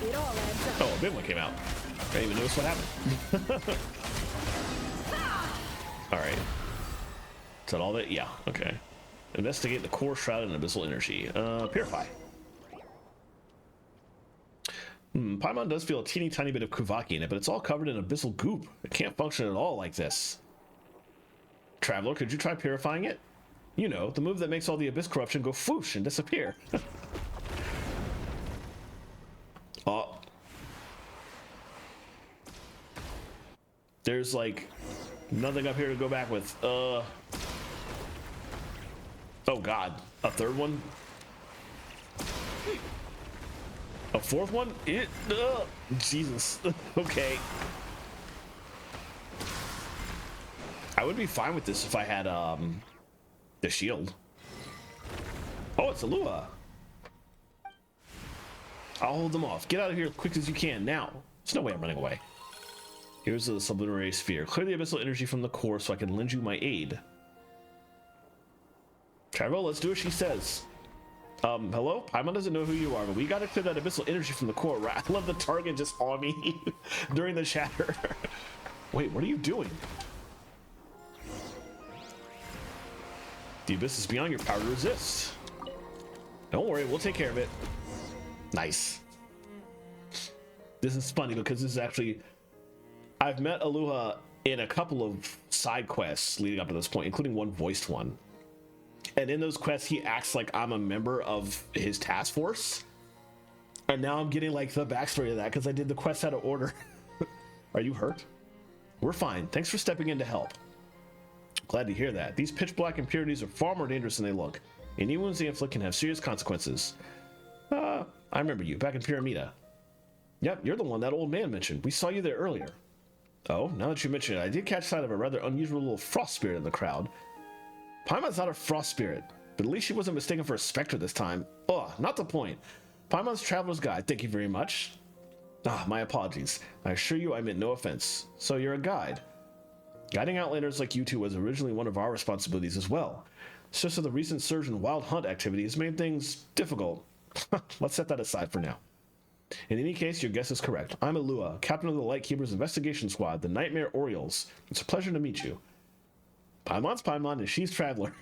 It all adds up. Oh, a big one came out. I didn't even notice what happened. All right. Is that all that? Yeah, okay. Investigate the core shroud and abyssal energy. Purify. Paimon does feel a teeny tiny bit of Kuvaki in it, but it's all covered in abyssal goop. It can't function at all like this. Traveler, could you try purifying it? You know, the move that makes all the abyss corruption go foosh and disappear. Oh. There's like nothing up here to go back with. Oh god, a third one? A fourth one? Jesus. Okay. I would be fine with this if I had the shield. Oh, it's a Lua. I'll hold them off. Get out of here as quick as you can now. There's no way I'm running away. Here's the sublunary sphere. Clear the abyssal energy from the core so I can lend you my aid. Travel, let's do what she says. Hello? Paimon doesn't know who you are, but we gotta clear that abyssal energy from the core, right? I love the target just on me during the chatter. Wait, what are you doing? The abyss is beyond your power to resist. Don't worry, we'll take care of it. Nice. This is funny because this is actually... I've met Aluha in a couple of side quests leading up to this point, including one voiced one. And in those quests, he acts like I'm a member of his task force. And now I'm getting like the backstory of that because I did the quest out of order. Are you hurt? We're fine. Thanks for stepping in to help. Glad to hear that. These pitch black impurities are far more dangerous than they look. Any wounds they inflict can have serious consequences. I remember you, back in Pyramida. Yep, you're the one that old man mentioned. We saw you there earlier. Oh, now that you mention it, I did catch sight of a rather unusual little frost spirit in the crowd. Paimon's not a frost spirit, but at least she wasn't mistaken for a specter this time. Ugh, not the point. Paimon's traveler's guide, thank you very much. My apologies. I assure you I meant no offense. So you're a guide. Guiding outlanders like you two was originally one of our responsibilities as well. It's just that the recent surge in wild hunt activity has made things difficult. Let's set that aside for now. In any case, your guess is correct. I'm Alua, captain of the Lightkeeper's investigation squad, the Nightmare Orioles. It's a pleasure to meet you. Paimon's Paimon and she's Traveler.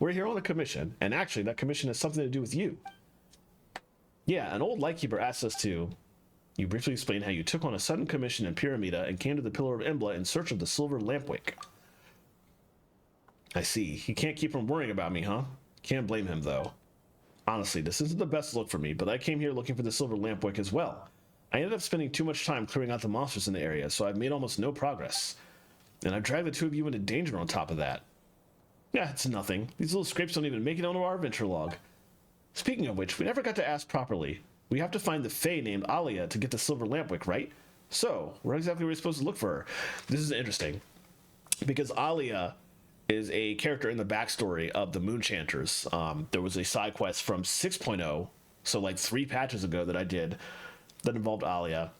We're here on a commission, and actually that commission has something to do with you. Yeah, an old Lightkeeper asked us to... You briefly explained how you took on a sudden commission in Pyramida and came to the Pillar of Embla in search of the Silver Lampwick. I see. He can't keep from worrying about me, huh? Can't blame him, though. Honestly, this isn't the best look for me, but I came here looking for the Silver Lampwick as well. I ended up spending too much time clearing out the monsters in the area, so I've made almost no progress. And I've dragged the two of you into danger on top of that. Yeah, it's nothing. These little scrapes don't even make it onto our adventure log. Speaking of which, we never got to ask properly. We have to find the Fae named Alia to get the Silver Lampwick, right? So, where exactly are we supposed to look for her? This is interesting, because Alia is a character in the backstory of the Moonchanters. There was a side quest from 6.0, so like 3 patches ago that I did, that involved Alia.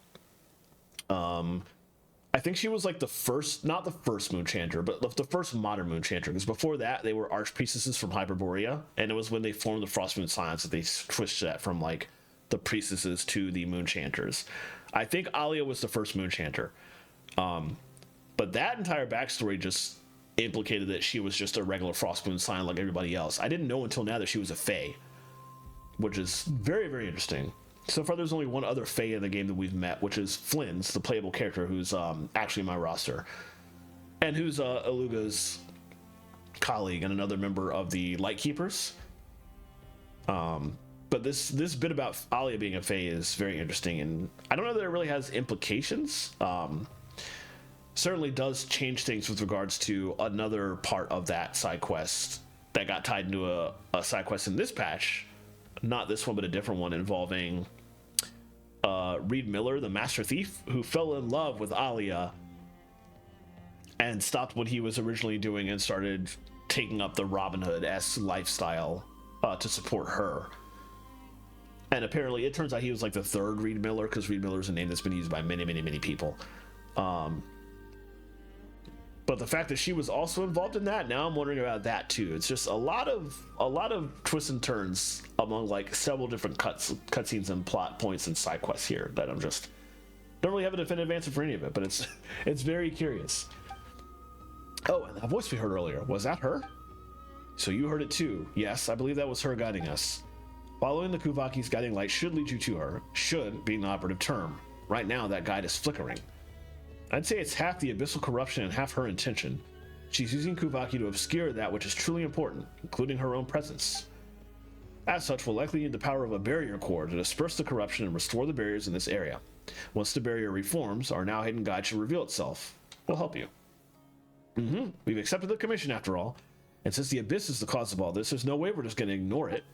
I think she was like the first, not the first Moonchanter, but the first modern Moonchanter, because before that, they were Archpriestesses from Hyperborea, and it was when they formed the Frostmoon Science that they switched that from like the priestesses to the Moonchanters. I think Alia was the first Moonchanter. But that entire backstory just implicated that she was just a regular Frostmoon Scion like everybody else. I didn't know until now that she was a Fae, which is very, very interesting. So far, there's only one other Fae in the game that we've met, which is Flynn's, the playable character who's actually in my roster, and who's Aluga's colleague and another member of the Lightkeepers. But this bit about Alia being a Fae is very interesting, and I don't know that it really has implications. Certainly does change things with regards to another part of that side quest that got tied into a side quest in this patch. Not this one, but a different one involving Reed Miller, the Master Thief, who fell in love with Alia and stopped what he was originally doing and started taking up the Robin Hood-esque lifestyle to support her. And apparently, it turns out he was like the third Reed Miller, because Reed Miller is a name that's been used by many, many, many people. But the fact that she was also involved in that, now I'm wondering about that too. It's just a lot of twists and turns among like several different cutscenes and plot points and side quests here that I'm just don't really have a definitive answer for any of it. But it's very curious. Oh, and that voice we heard earlier, was that her? So you heard it too. Yes, I believe that was her guiding us. Following the Kuvaki's guiding light should lead you to her. Should being the operative term. Right now, that guide is flickering. I'd say it's half the abyssal corruption and half her intention. She's using Kuvaki to obscure that which is truly important, including her own presence. As such, we'll likely need the power of a barrier core to disperse the corruption and restore the barriers in this area. Once the barrier reforms, our now hidden guide should reveal itself. We'll help you. We've accepted the commission after all, and since the abyss is the cause of all this, there's no way we're just going to ignore it.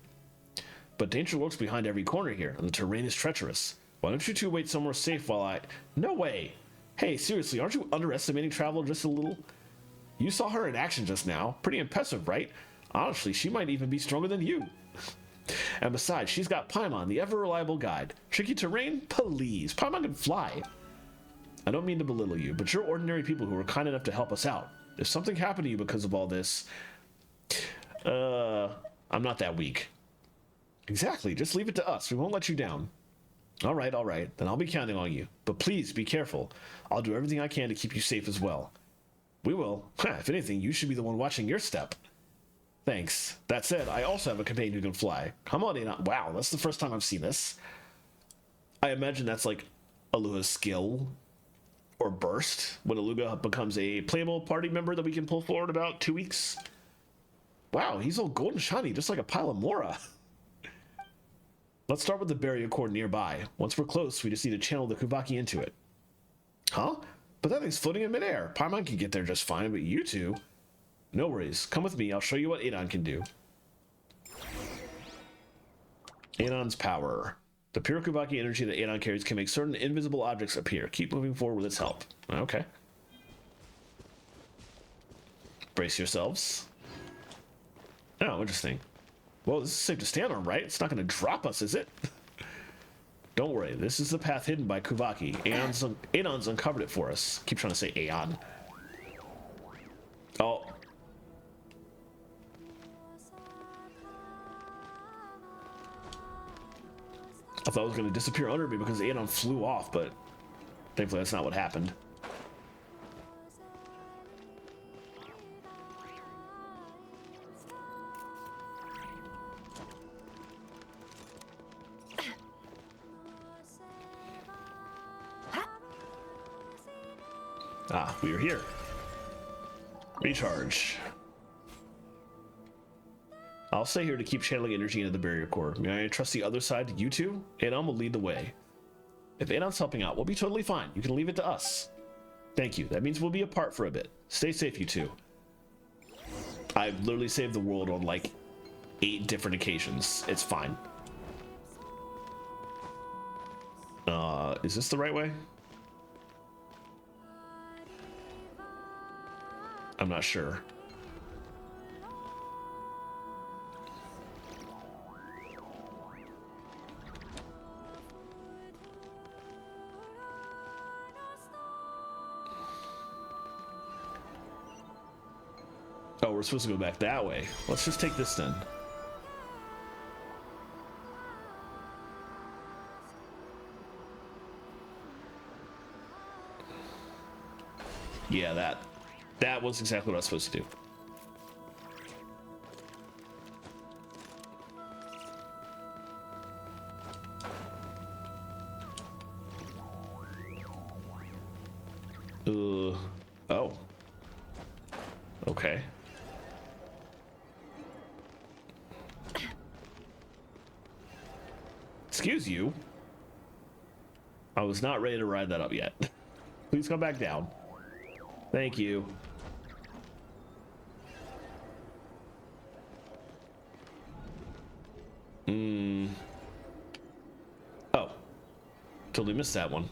But danger lurks behind every corner here, and the terrain is treacherous. Why don't you two wait somewhere safe while I... No way! Hey, seriously, aren't you underestimating Traveler just a little? You saw her in action just now. Pretty impressive, right? Honestly, she might even be stronger than you. And besides, she's got Paimon, the ever-reliable guide. Tricky terrain? Please, Paimon can fly. I don't mean to belittle you, but you're ordinary people who were kind enough to help us out. If something happened to you because of all this... I'm not that weak. Exactly, just leave it to us. We won't let you down. All right, then I'll be counting on you. But please, be careful. I'll do everything I can to keep you safe as well. We will. If anything, you should be the one watching your step. Thanks. That said, I also have a companion who can fly. Come on in. Wow, that's the first time I've seen this. I imagine that's like Alua's skill or burst when Aluga becomes a playable party member that we can pull forward in about 2 weeks. Wow, he's all golden shiny, just like a pile of Mora. Let's start with the barrier core nearby. Once we're close, we just need to channel the Kubaki into it. Huh? But that thing's floating in midair. Paimon can get there just fine, but you two... No worries. Come with me, I'll show you what Adon can do. Adon's power. The pure Kubaki energy that Adon carries can make certain invisible objects appear. Keep moving forward with its help. Okay. Brace yourselves. Oh, interesting. Well, this is safe to stand on, right? It's not going to drop us, is it? Don't worry, this is the path hidden by Kubaki. Aeon's uncovered it for us. Keep trying to say Aeon. Oh. I thought it was going to disappear under me because Aeon flew off, but thankfully that's not what happened. Ah, we are here. Recharge. I'll stay here to keep channeling energy into the barrier core. May I trust the other side to you two? Aeon will lead the way. If Aedon's helping out, we'll be totally fine. You can leave it to us. Thank you. That means we'll be apart for a bit. Stay safe, you two. I've literally saved the world on like 8 different occasions. It's fine. Is this the right way? I'm not sure. Oh, we're supposed to go back that way. Let's just take this then. Yeah, that was exactly what I was supposed to do. Oh. Okay. Excuse you. I was not ready to ride that up yet. Please come back down. Thank you. Oh. Totally missed that one.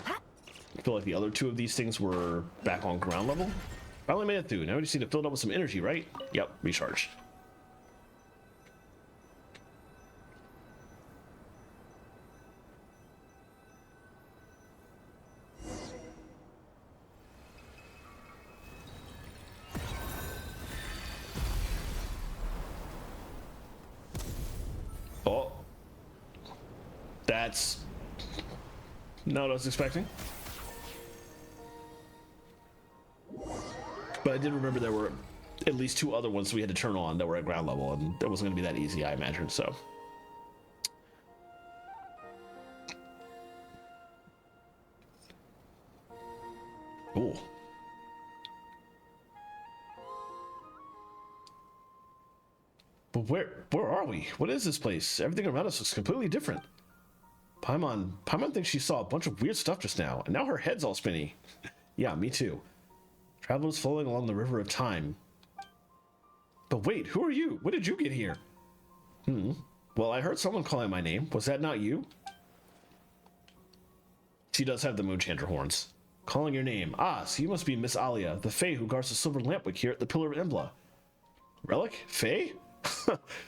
I feel like the other 2 of these things were back on ground level. Finally made it through. Now we just need to fill it up with some energy, right? Yep, recharge. Oh. That's not what I was expecting. But I did remember there were at least 2 other ones we had to turn on that were at ground level, and that wasn't going to be that easy, I imagine, so. Ooh. But where are we? What is this place? Everything around us looks completely different. Paimon thinks she saw a bunch of weird stuff just now, and now her head's all spinny. Yeah, me too. Travelers flowing along the river of time. But wait, who are you? When did you get here? Well, I heard someone calling my name. Was that not you? She does have the Moonchanter horns. Calling your name. Ah, so you must be Miss Alia, the Fae who guards the silver lampwick here at the Pillar of Embla. Relic? Fae?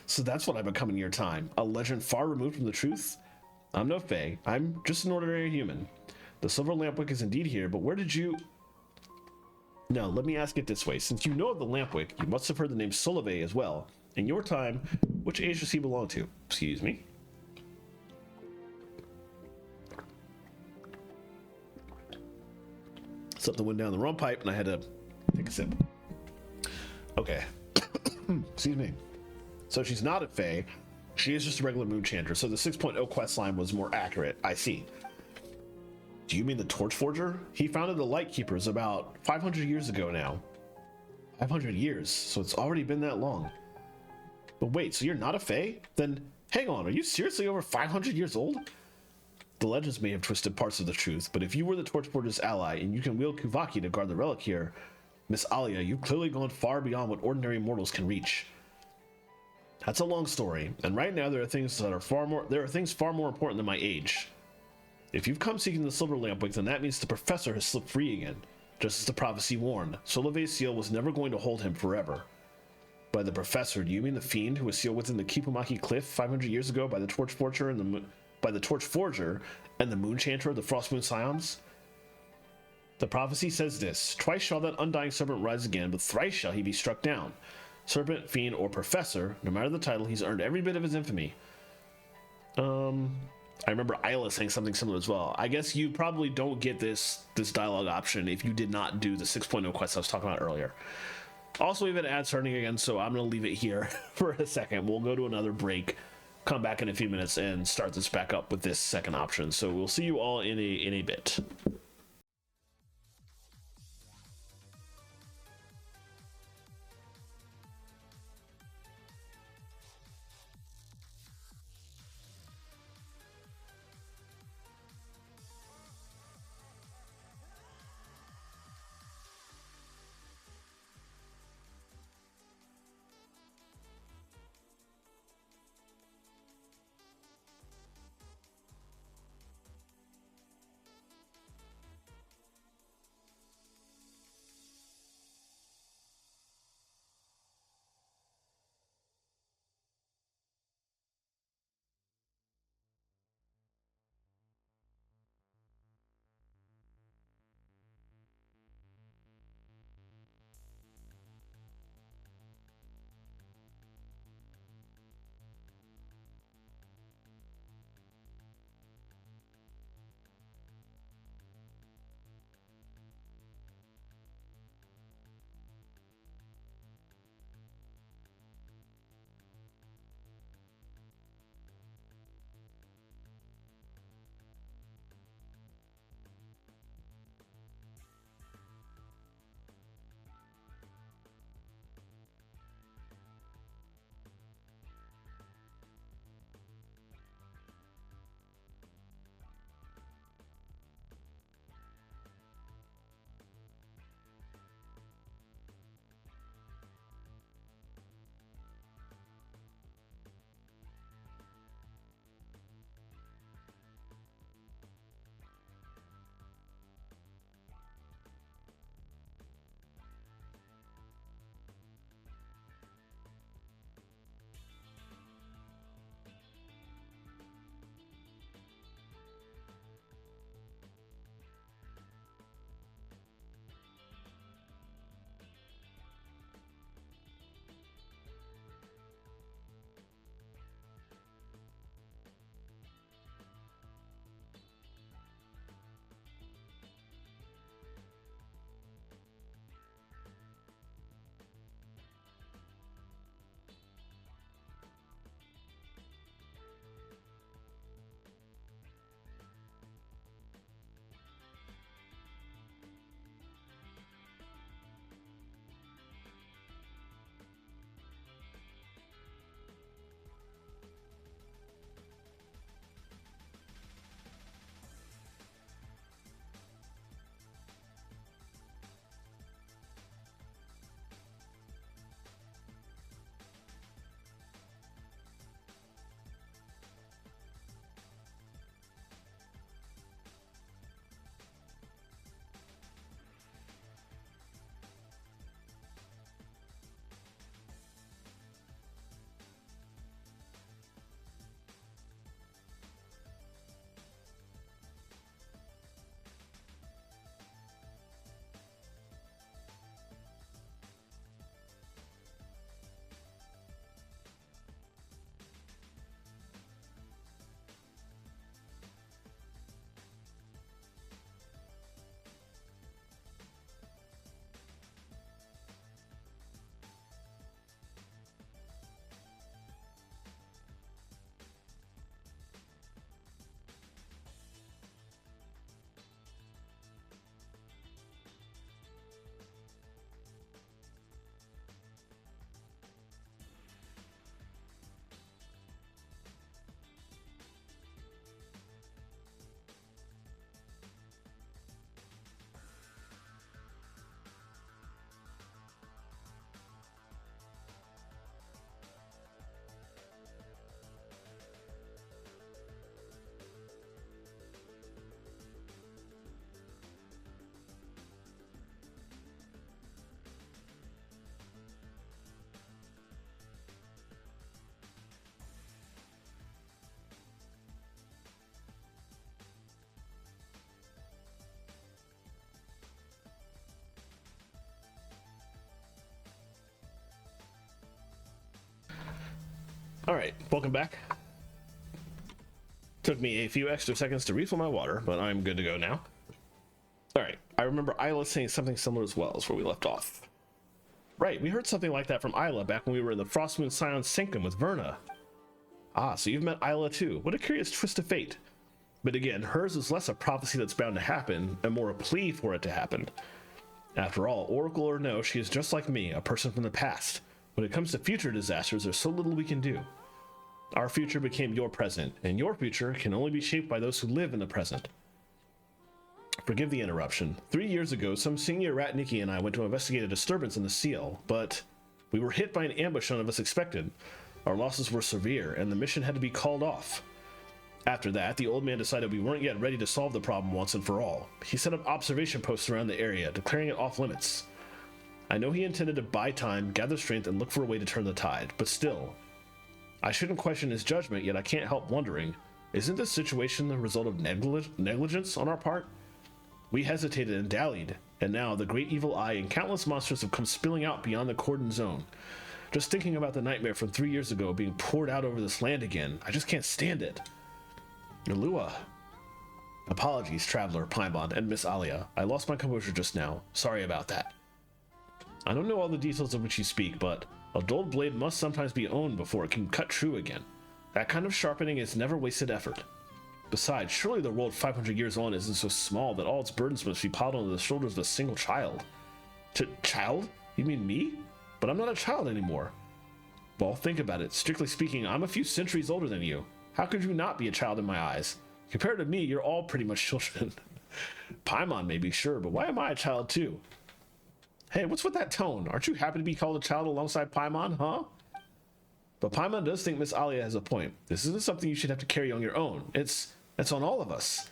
So that's what I've become in your time. A legend far removed from the truth? I'm no Fae. I'm just an ordinary human. The silver lampwick is indeed here, but where did you... Now, let me ask it this way. Since you know of the lampwick, you must have heard the name Solove as well. In your time, which age does he belong to? Excuse me? Something went down the wrong pipe and I had to take a sip. Okay. Excuse me. So she's not a Fae, She is just a regular moon chanter, so the 6.0 quest line was more accurate. I see. Do you mean the Torch Forger? He founded the Light Keepers about 500 years ago now. 500 years, so it's already been that long. But wait, so you're not a Fae? Then, hang on, are you seriously over 500 years old? The legends may have twisted parts of the truth, but if you were the Torchforger's ally and you can wield Kuvaki to guard the relic here, Miss Alia, you've clearly gone far beyond what ordinary mortals can reach. That's a long story, and right now there are things far more important than my age. If you've come seeking the Silver Lampwick, then that means the professor has slipped free again, just as the prophecy warned. Soleve's seal was never going to hold him forever. By the professor, do you mean the fiend who was sealed within the Kipumaki Cliff 500 years ago by the Torch Forger and the Moon Chanter of the Frostmoon Scions? The prophecy says this: twice shall that undying serpent rise again, but thrice shall he be struck down. Serpent, fiend, or professor, no matter the title, he's earned every bit of his infamy. I remember Isla saying something similar as well. I guess you probably don't get this dialogue option if you did not do the 6.0 quest I was talking about earlier. Also, we've had ads starting again, so I'm going to leave it here for a second. We'll go to another break, come back in a few minutes, and start this back up with this second option. So we'll see you all in a bit. All right, welcome back. Took me a few extra seconds to refill my water, but I'm good to go now. All right, I remember Isla saying something similar as well as where we left off. Right, we heard something like that from Isla back when we were in the Frostmoon Scion Sanctum with Verna. Ah, so you've met Isla too. What a curious twist of fate. But again, hers is less a prophecy that's bound to happen, and more a plea for it to happen. After all, Oracle or no, she is just like me, a person from the past. When it comes to future disasters, there's so little we can do. Our future became your present, and your future can only be shaped by those who live in the present. Forgive the interruption. 3 years ago, some senior Ratniki and I went to investigate a disturbance in the seal, but we were hit by an ambush none of us expected. Our losses were severe, and the mission had to be called off. After that, the old man decided we weren't yet ready to solve the problem once and for all. He set up observation posts around the area, declaring it off limits. I know he intended to buy time, gather strength, and look for a way to turn the tide, but still, I shouldn't question his judgment, yet I can't help wondering, isn't this situation the result of negligence on our part? We hesitated and dallied, and now the great evil eye and countless monsters have come spilling out beyond the cordon zone. Just thinking about the nightmare from 3 years ago being poured out over this land again, I just can't stand it. Lua. Apologies, Traveler, Paimon, and Miss Alia. I lost my composure just now. Sorry about that. I don't know all the details of which you speak, but a dulled blade must sometimes be owned before it can cut true again. That kind of sharpening is never wasted effort. Besides, surely the world 500 years on isn't so small that all its burdens must be piled onto the shoulders of a single child. Child? You mean me? But I'm not a child anymore. Well, think about it. Strictly speaking, I'm a few centuries older than you. How could you not be a child in my eyes? Compared to me, you're all pretty much children. Paimon may be, sure, but why am I a child too? Hey, what's with that tone? Aren't you happy to be called a child alongside Paimon, huh? But Paimon does think Miss Alia has a point. This isn't something you should have to carry on your own. It's on all of us.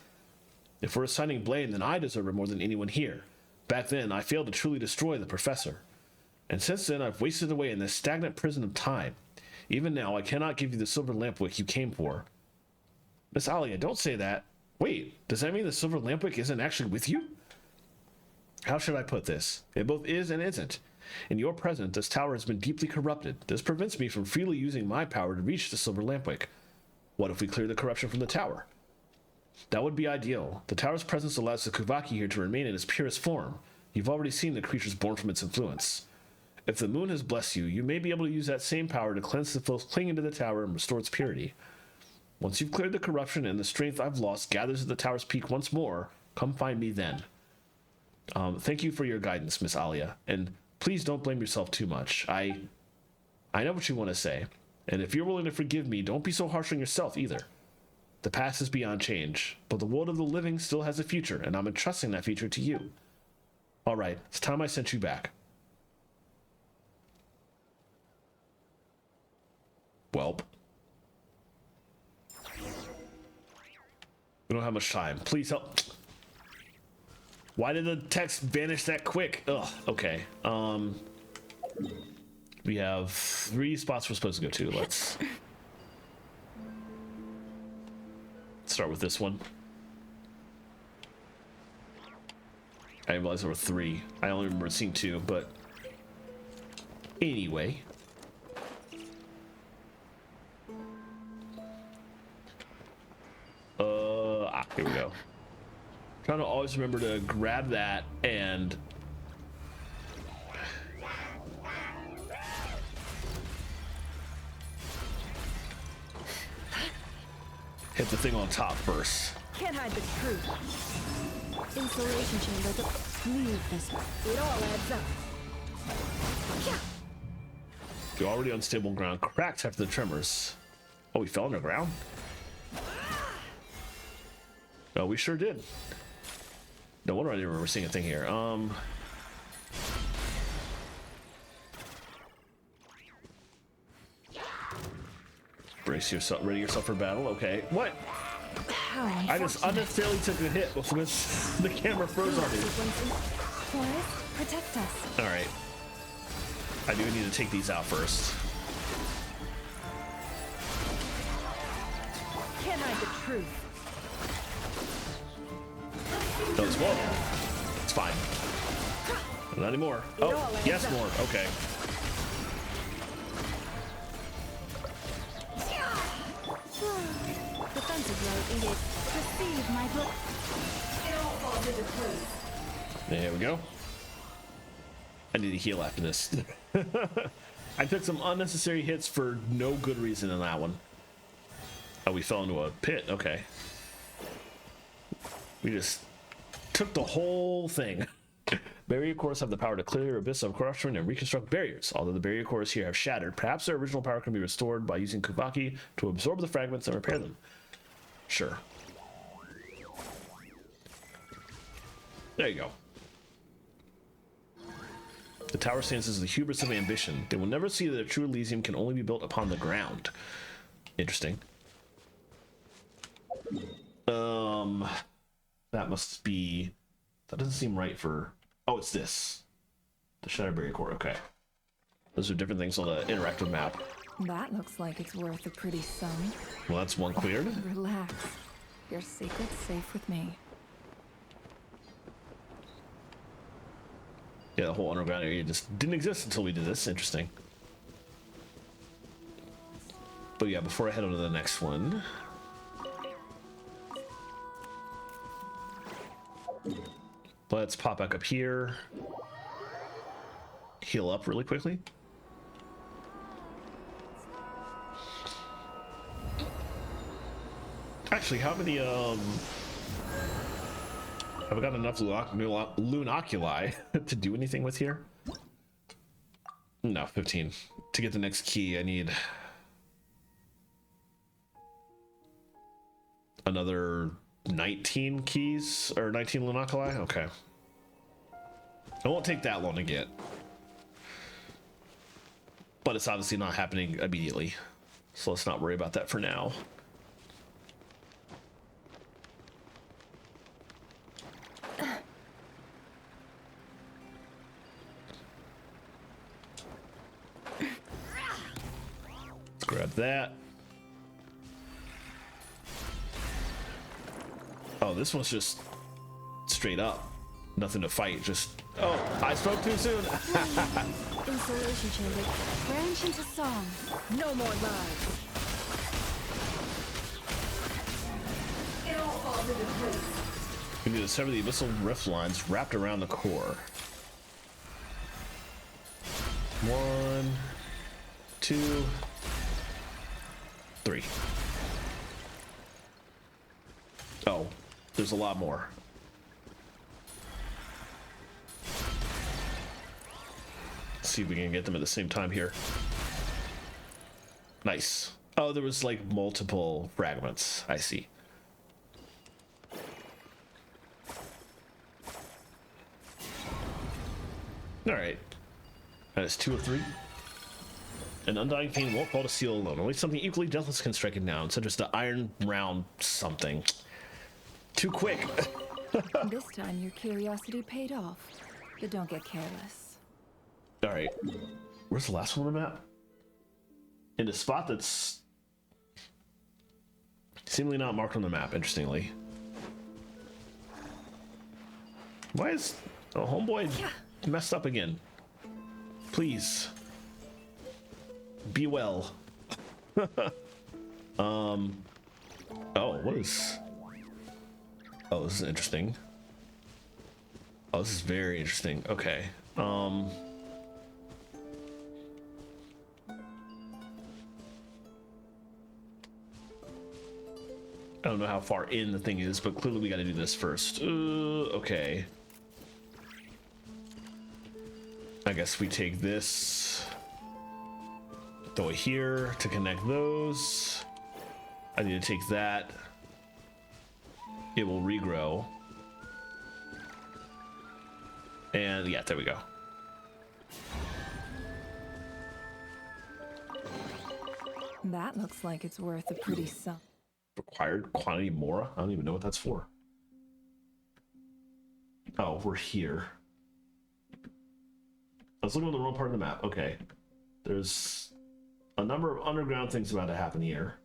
If we're assigning blame, then I deserve it more than anyone here. Back then, I failed to truly destroy the professor. And since then, I've wasted away in this stagnant prison of time. Even now, I cannot give you the silver lampwick you came for. Miss Alia, don't say that. Wait, does that mean the silver lampwick isn't actually with you? How should I put this? It both is and isn't. In your presence, this tower has been deeply corrupted. This prevents me from freely using my power to reach the silver lampwick. What if we clear the corruption from the tower? That would be ideal. The tower's presence allows the Kuvaki here to remain in its purest form. You've already seen the creatures born from its influence. If the moon has blessed you, you may be able to use that same power to cleanse the filth clinging to the tower and restore its purity. Once you've cleared the corruption and the strength I've lost gathers at the tower's peak once more, come find me then. Thank you for your guidance, Miss Alia, and please don't blame yourself too much. I know what you want to say, and if you're willing to forgive me, don't be so harsh on yourself either. The past is beyond change, but the world of the living still has a future, and I'm entrusting that future to you. All right, it's time I sent you back. Welp. We don't have much time. Please help. Why did the text vanish that quick? Ugh, okay. We have 3 spots we're supposed to go to. Let's start with this one. I didn't realize there were 3. I only remember seeing 2, but anyway. Here we go. Trying to always remember to grab that and hit the thing on top first. Can't hide the truth. Insulation chamber. Leave this one. It all adds up. You're already on stable ground. Cracked after the tremors. Oh, we fell underground? Oh, we sure did. No wonder I didn't remember seeing a thing here. Brace yourself, ready yourself for battle. Okay. What? I just unnecessarily took a hit before the camera froze on me. Forest, protect us. All right. I do need to take these out first. Can't hide the truth. No, it's more. It's fine. Not anymore. Oh, yes, more. Okay. I eat it. Receive my book. It all falls into place. There we go. I need to heal after this. I took some unnecessary hits for no good reason in that one. Oh, we fell into a pit. Okay. We just took the whole thing. Barrier cores have the power to clear abyss of corruption and reconstruct barriers. Although the barrier cores here have shattered, perhaps their original power can be restored by using Kubaki to absorb the fragments and repair them. Sure. There you go. The tower stands as the hubris of ambition. They will never see that a true Elysium can only be built upon the ground. Interesting. That must be... That doesn't seem right for... Oh, it's this. The Shadow Barrier Core, okay. Those are different things on the interactive map. That looks like it's worth a pretty sum. Well, that's one cleared. Relax. Your secret's safe with me. Yeah, the whole underground area just didn't exist until we did this. Interesting. But yeah, before I head on to the next one... Let's pop back up here. Heal up really quickly. Actually, how many, have I got enough lunoculi to do anything with here? No, 15. To get the next key, I need another 19 keys, or 19 lunoculi? Okay. It won't take that long to get. But it's obviously not happening immediately. So let's not worry about that for now. Let's grab that. Oh, this one's just straight up. Nothing to fight, just... Oh, I spoke too soon. Insulation chamber. Branch into song. No more lies. It all falls into place. We need to sever the abyssal rift lines wrapped around the core. 1, 2, 3. Oh, there's a lot more. Let's see if we can get them at the same time here. Nice. Oh, there was like multiple fragments. I see. All right. That is 2 of 3. An undying pain won't fall to seal alone. Only something equally deathless can strike it down, such as the iron round something. Too quick. This time your curiosity paid off, but don't get careless. All right. Where's the last one on the map? In a spot that's seemingly not marked on the map, interestingly. Why is homeboy messed up again? Please. Be well. Oh, what is... Oh, this is interesting. Oh, this is very interesting. Okay. I don't know how far in the thing is, but clearly we got to do this first. Okay. I guess we take this, throw it here to connect those. I need to take that. It will regrow. And yeah, there we go. That looks like it's worth a pretty sum. Required quantity Mora? I don't even know what that's for. Oh, we're here. I was looking on the wrong part of the map. Okay. There's a number of underground things about to happen here.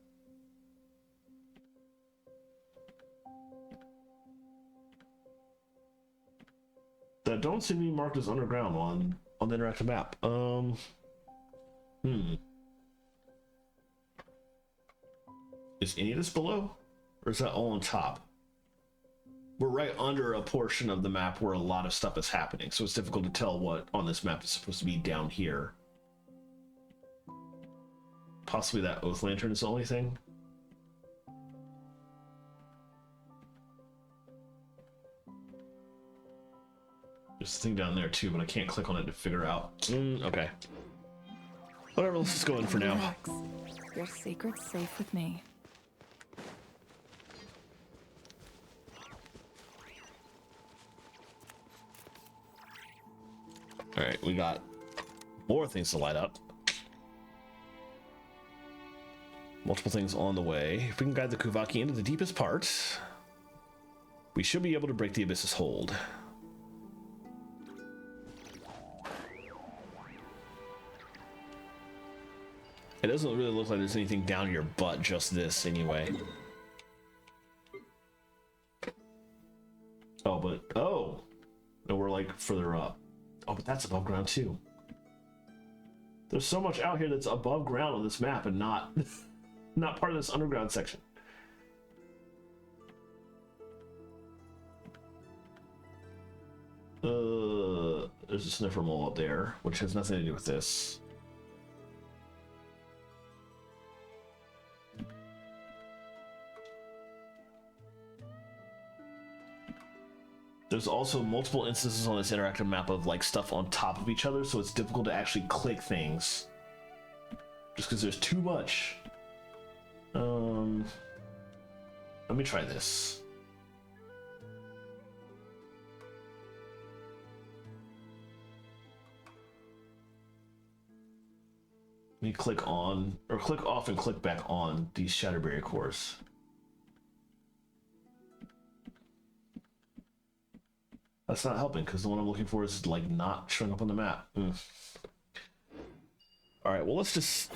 That don't seem to be marked as underground on the interactive map. Is any of this below? Or is that all on top? We're right under a portion of the map where a lot of stuff is happening, so it's difficult to tell what on this map is supposed to be down here. Possibly that Oath Lantern is the only thing. There's a thing down there too, but I can't click on it to figure out. Okay. Whatever, let's just go in for now. Relax. Your secret's safe with me. Alright, we got more things to light up. Multiple things on the way. If we can guide the Kuvaki into the deepest part, we should be able to break the Abyss's hold. It doesn't really look like there's anything down your butt, just this anyway. Oh, but, oh! No, we're like further up. Oh, but that's above ground too. There's so much out here that's above ground on this map and not, not part of this underground section. There's a sniffer mole up there, which has nothing to do with this. There's also multiple instances on this interactive map of like stuff on top of each other, so it's difficult to actually click things. Just because there's too much. Let me try this. Let me click on, or click off and click back on these Shatterberry cores. That's not helping because the one I'm looking for is like not showing up on the map. All right, well, let's just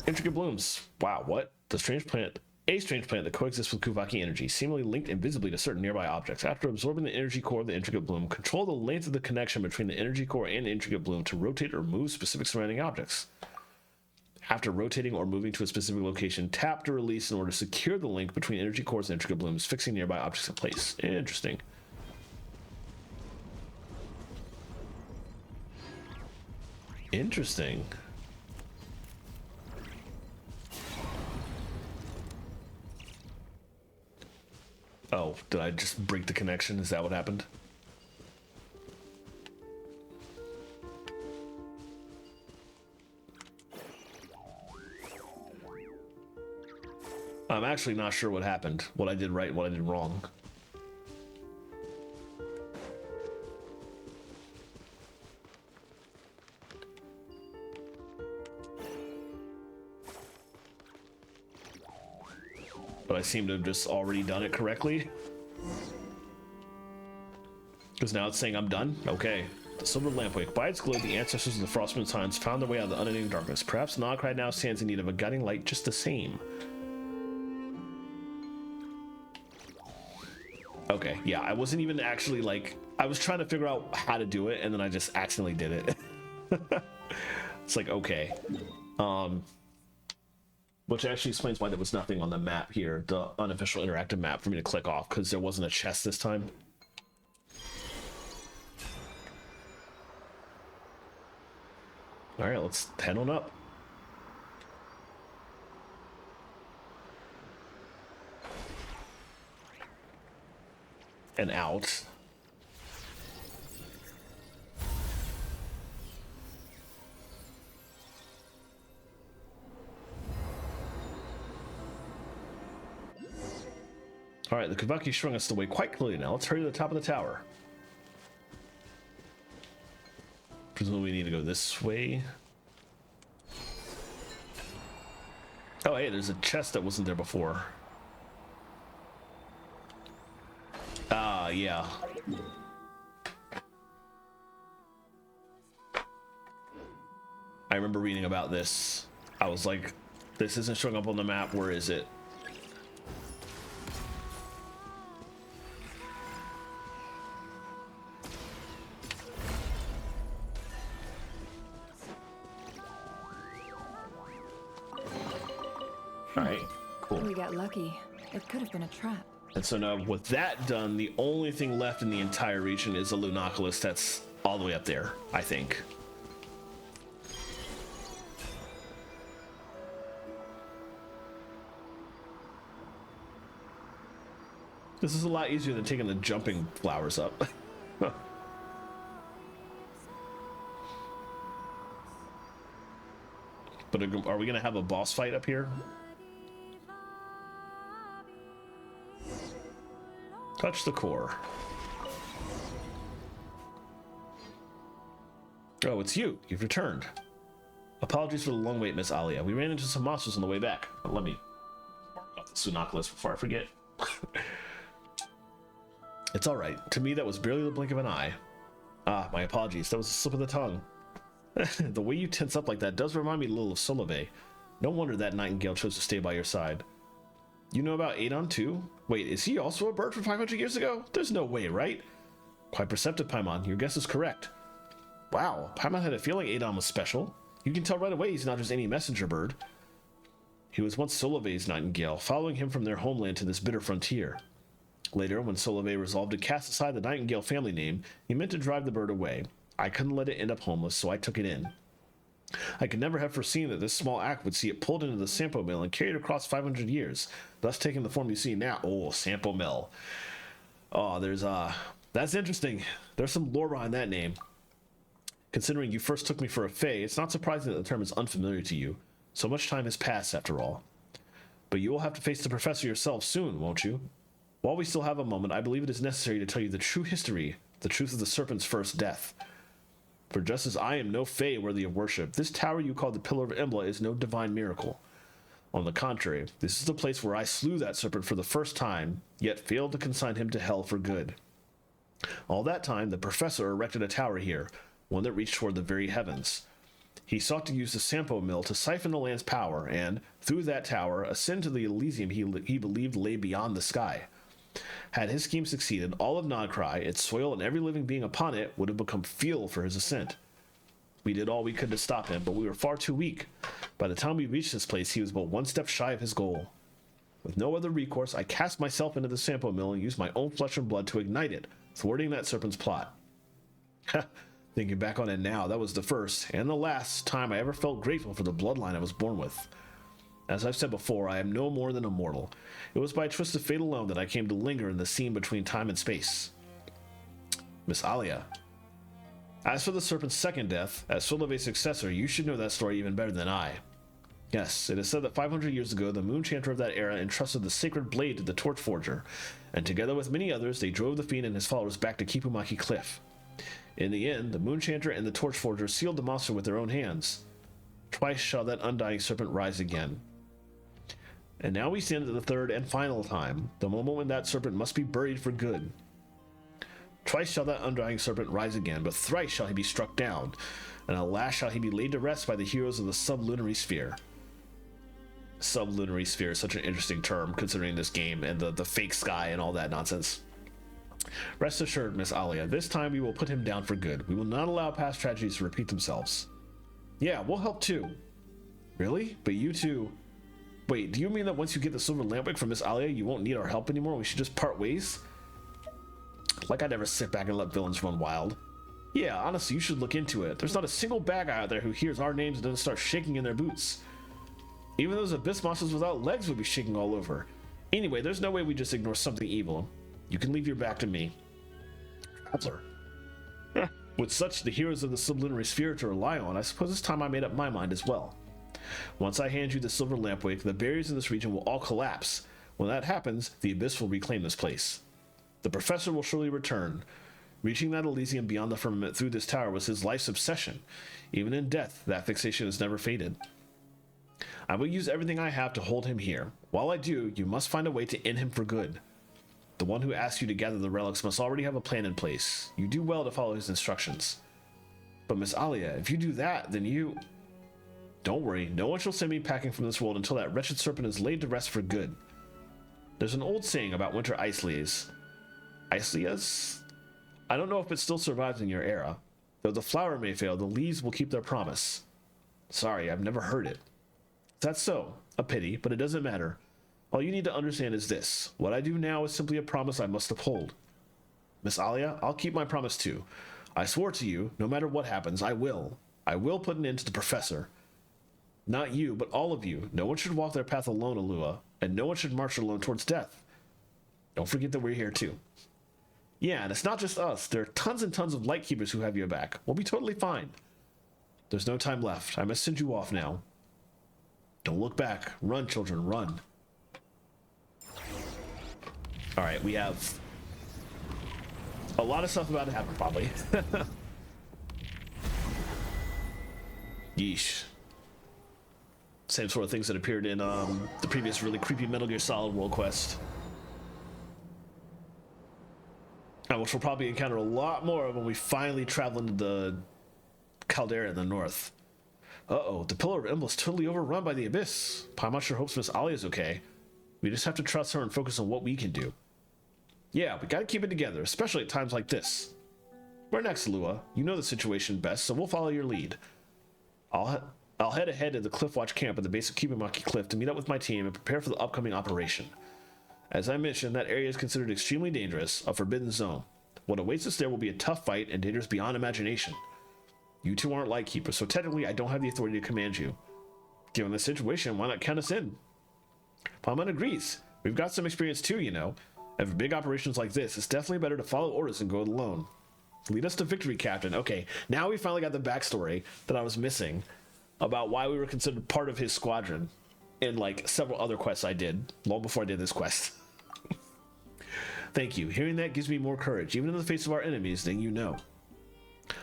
intricate blooms. Wow, what? A strange plant that coexists with Kuvaki energy, seemingly linked invisibly to certain nearby objects. After absorbing the energy core of the intricate bloom, control the length of the connection between the energy core and the intricate bloom to rotate or move specific surrounding objects. After rotating or moving to a specific location, tap to release in order to secure the link between energy cores and intricate blooms, fixing nearby objects in place. Interesting. Interesting. Oh, did I just break the connection? Is that what happened? I'm actually not sure what happened, what I did right and what I did wrong. But I seem to have just already done it correctly. Because now it's saying I'm done? Okay. The silver lampwick. By its glow, the ancestors of the Frostmoon Times found their way out of the unending darkness. Perhaps Nogcry now stands in need of a guiding light just the same. Okay, yeah, I wasn't even actually like... I was trying to figure out how to do it, and then I just accidentally did it. It's like, okay. Which actually explains why there was nothing on the map here, the unofficial interactive map, for me to click off, because there wasn't a chest this time. Alright, let's head on up. And out. Alright, the Kuvaki shrunk us away quite clearly now. Let's hurry to the top of the tower. Presumably we need to go this way. Oh, hey, there's a chest that wasn't there before. Ah, yeah. I remember reading about this. I was like, this isn't showing up on the map. Where is it? All right, cool. We got lucky. It could have been a trap. And so now with that done, the only thing left in the entire region is a Lunoculus that's all the way up there, I think. This is a lot easier than taking the jumping flowers up. But are we gonna have a boss fight up here? Touch the core. Oh, it's you. You've returned. Apologies for the long wait, Miss Alia. We ran into some monsters on the way back. Let me mark off the Sunoculus before I forget. It's alright. To me, that was barely the blink of an eye. Ah, my apologies. That was a slip of the tongue. The way you tense up like that does remind me a little of Solove. No wonder that nightingale chose to stay by your side. You know about Adon too? Wait, is he also a bird from 500 years ago? There's no way, right? Quite perceptive, Paimon. Your guess is correct. Wow, Paimon had a feeling Adon was special. You can tell right away he's not just any messenger bird. He was once Solove's nightingale, following him from their homeland to this bitter frontier. Later, when Solove resolved to cast aside the nightingale family name, he meant to drive the bird away. I couldn't let it end up homeless, so I took it in. I could never have foreseen that this small act would see it pulled into the sample mill and carried across 500 years, thus taking the form you see now. Oh, sample mill. Oh, that's interesting. There's some lore behind that name. Considering you first took me for a fae, it's not surprising that the term is unfamiliar to you. So much time has passed, after all. But you will have to face the professor yourself soon, won't you? While we still have a moment, I believe it is necessary to tell you the true history, the truth of the serpent's first death. For just as I am no fae worthy of worship, this tower you call the Pillar of Embla is no divine miracle. On the contrary, this is the place where I slew that serpent for the first time, yet failed to consign him to hell for good. All that time, the professor erected a tower here, one that reached toward the very heavens. He sought to use the Sampo Mill to siphon the land's power, and, through that tower, ascend to the Elysium he believed lay beyond the sky. Had his scheme succeeded, all of Nodcry, its soil, and every living being upon it would have become fuel for his ascent. We did all we could to stop him, but we were far too weak. By the time we reached this place, he was but one step shy of his goal. With no other recourse, I cast myself into the Sampo Mill and used my own flesh and blood to ignite it, thwarting that serpent's plot. Thinking back on it now, that was the first, and the last, time I ever felt grateful for the bloodline I was born with. As I've said before, I am no more than a mortal. It was by a twist of fate alone that I came to linger in the seam between time and space. Miss Alia. As for the serpent's second death, as Solove's successor, you should know that story even better than I. Yes, it is said that 500 years ago, the moon chanter of that era entrusted the sacred blade to the torch forger, and together with many others, they drove the fiend and his followers back to Kipumaki Cliff. In the end, the moon chanter and the torch forger sealed the monster with their own hands. Twice shall that undying serpent rise again. And now we stand at the third and final time, the moment when that serpent must be buried for good. Twice shall that undying serpent rise again, but thrice shall he be struck down, and at last shall he be laid to rest by the heroes of the sublunary sphere. Sublunary sphere is such an interesting term, considering this game and the fake sky and all that nonsense. Rest assured, Miss Alia, this time we will put him down for good. We will not allow past tragedies to repeat themselves. Yeah, we'll help too. Really? But you two... Wait, do you mean that once you get the silver lampwick from Miss Alia, you won't need our help anymore? We should just part ways? Like I'd ever sit back and let villains run wild. Yeah, honestly, you should look into it. There's not a single bad guy out there who hears our names and doesn't start shaking in their boots. Even those abyss monsters without legs would be shaking all over. Anyway, there's no way we just ignore something evil. You can leave your back to me. Traveler. With such the heroes of the sublunary sphere to rely on, I suppose it's time I made up my mind as well. Once I hand you the silver lampwick, the barriers in this region will all collapse. When that happens, the abyss will reclaim this place. The professor will surely return. Reaching that Elysium beyond the firmament through this tower was his life's obsession. Even in death, that fixation has never faded. I will use everything I have to hold him here. While I do, you must find a way to end him for good. The one who asked you to gather the relics must already have a plan in place. You do well to follow his instructions. But Miss Alia, if you do that, then you... Don't worry, no one shall send me packing from this world until that wretched serpent is laid to rest for good. There's an old saying about winter ice leas. Ice leas? I don't know if it still survives in your era. Though the flower may fail, the leaves will keep their promise. Sorry, I've never heard it. That's so. A pity, but it doesn't matter. All you need to understand is this. What I do now is simply a promise I must uphold. Miss Alia, I'll keep my promise too. I swore to you, no matter what happens, I will. I will put an end to the professor. Not you, but all of you. No one should walk their path alone, Alua, and no one should march alone towards death. Don't forget that we're here too. Yeah, and it's not just us. There are tons and tons of Lightkeepers who have your back. We'll be totally fine. There's no time left. I must send you off now. Don't look back. Run, children, run. Alright, we have a lot of stuff about to happen, probably. Yeesh. Same sort of things that appeared in the previous really creepy Metal Gear Solid World Quest. Which we'll probably encounter a lot more when we finally travel into the Caldera in the north. Uh-oh, the Pillar of Emblem is totally overrun by the Abyss. Paimon sure hopes Miss Alia is okay. We just have to trust her and focus on what we can do. Yeah, we gotta keep it together, especially at times like this. Where next, Lua? You know the situation best, so we'll follow your lead. I'll head ahead to the Cliffwatch camp at the base of Kibimaki Cliff to meet up with my team and prepare for the upcoming operation. As I mentioned, that area is considered extremely dangerous, a forbidden zone. What awaits us there will be a tough fight and dangerous beyond imagination. You two aren't Lightkeepers, so technically I don't have the authority to command you. Given the situation, why not count us in? Paimon agrees. We've got some experience too, you know. And for big operations like this, it's definitely better to follow orders than go it alone. Lead us to victory, Captain. Okay, now we finally got the backstory that I was missing about why we were considered part of his squadron in like several other quests I did long before I did this quest. Thank you. Hearing that gives me more courage, even in the face of our enemies, than you know.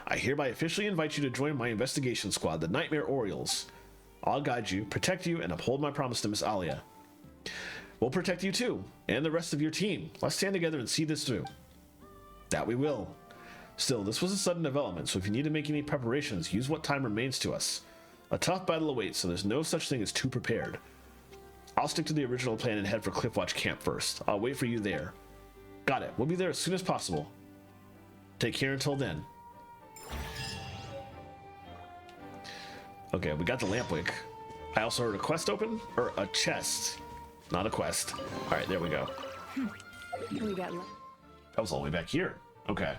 I hereby officially invite you to join my investigation squad, the Nightmare Orioles. I'll guide you, protect you, and uphold my promise to Miss Alia. We'll protect you too, and the rest of your team. Let's stand together and see this through. That we will. Still, this was a sudden development, so if you need to make any preparations, use what time remains to us. A tough battle awaits, so there's no such thing as too prepared. I'll stick to the original plan and head for Cliffwatch Camp first. I'll wait for you there. Got it. We'll be there as soon as possible. Take care until then. Okay, we got the Lampwick. I also heard a quest open, or a chest. Not a quest. All right, there we go. We got That was all the way back here. Okay.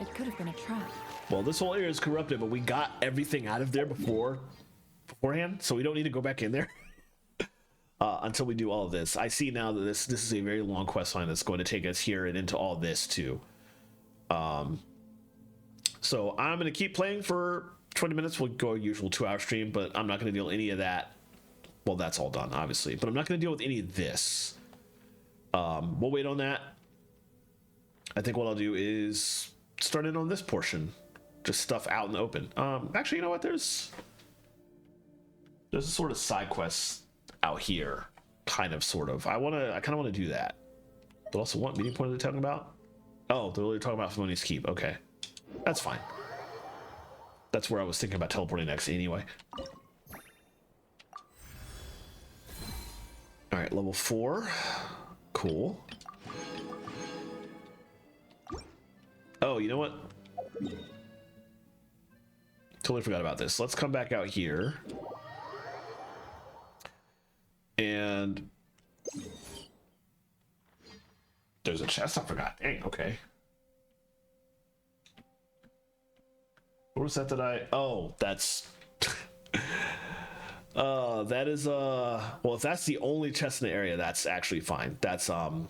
It could have been a trap. Well, this whole area is corrupted, but we got everything out of there beforehand, so we don't need to go back in there until we do all of this. I see now that this is a very long quest line that's going to take us here and into all this too. So I'm going to keep playing for 20 minutes. We'll go usual 2-hour stream, but I'm not going to deal with any of that. Well, that's all done, obviously, but I'm not going to deal with any of this. We'll wait on that. I think what I'll do is start in on this portion. Just stuff out in the open. Actually, you know what? There's a sort of side quest out here, kind of, sort of. I kind of want to do that. But also, what meeting point are they talking about? Oh, they're really talking about Famoni's Keep. Okay, that's fine. That's where I was thinking about teleporting next, anyway. All right, level 4. Cool. Oh, you know what? Totally forgot about this. Let's come back out here. And there's a chest I forgot. Dang, okay. What was that oh, that's that is well, if that's the only chest in the area, that's actually fine. That's one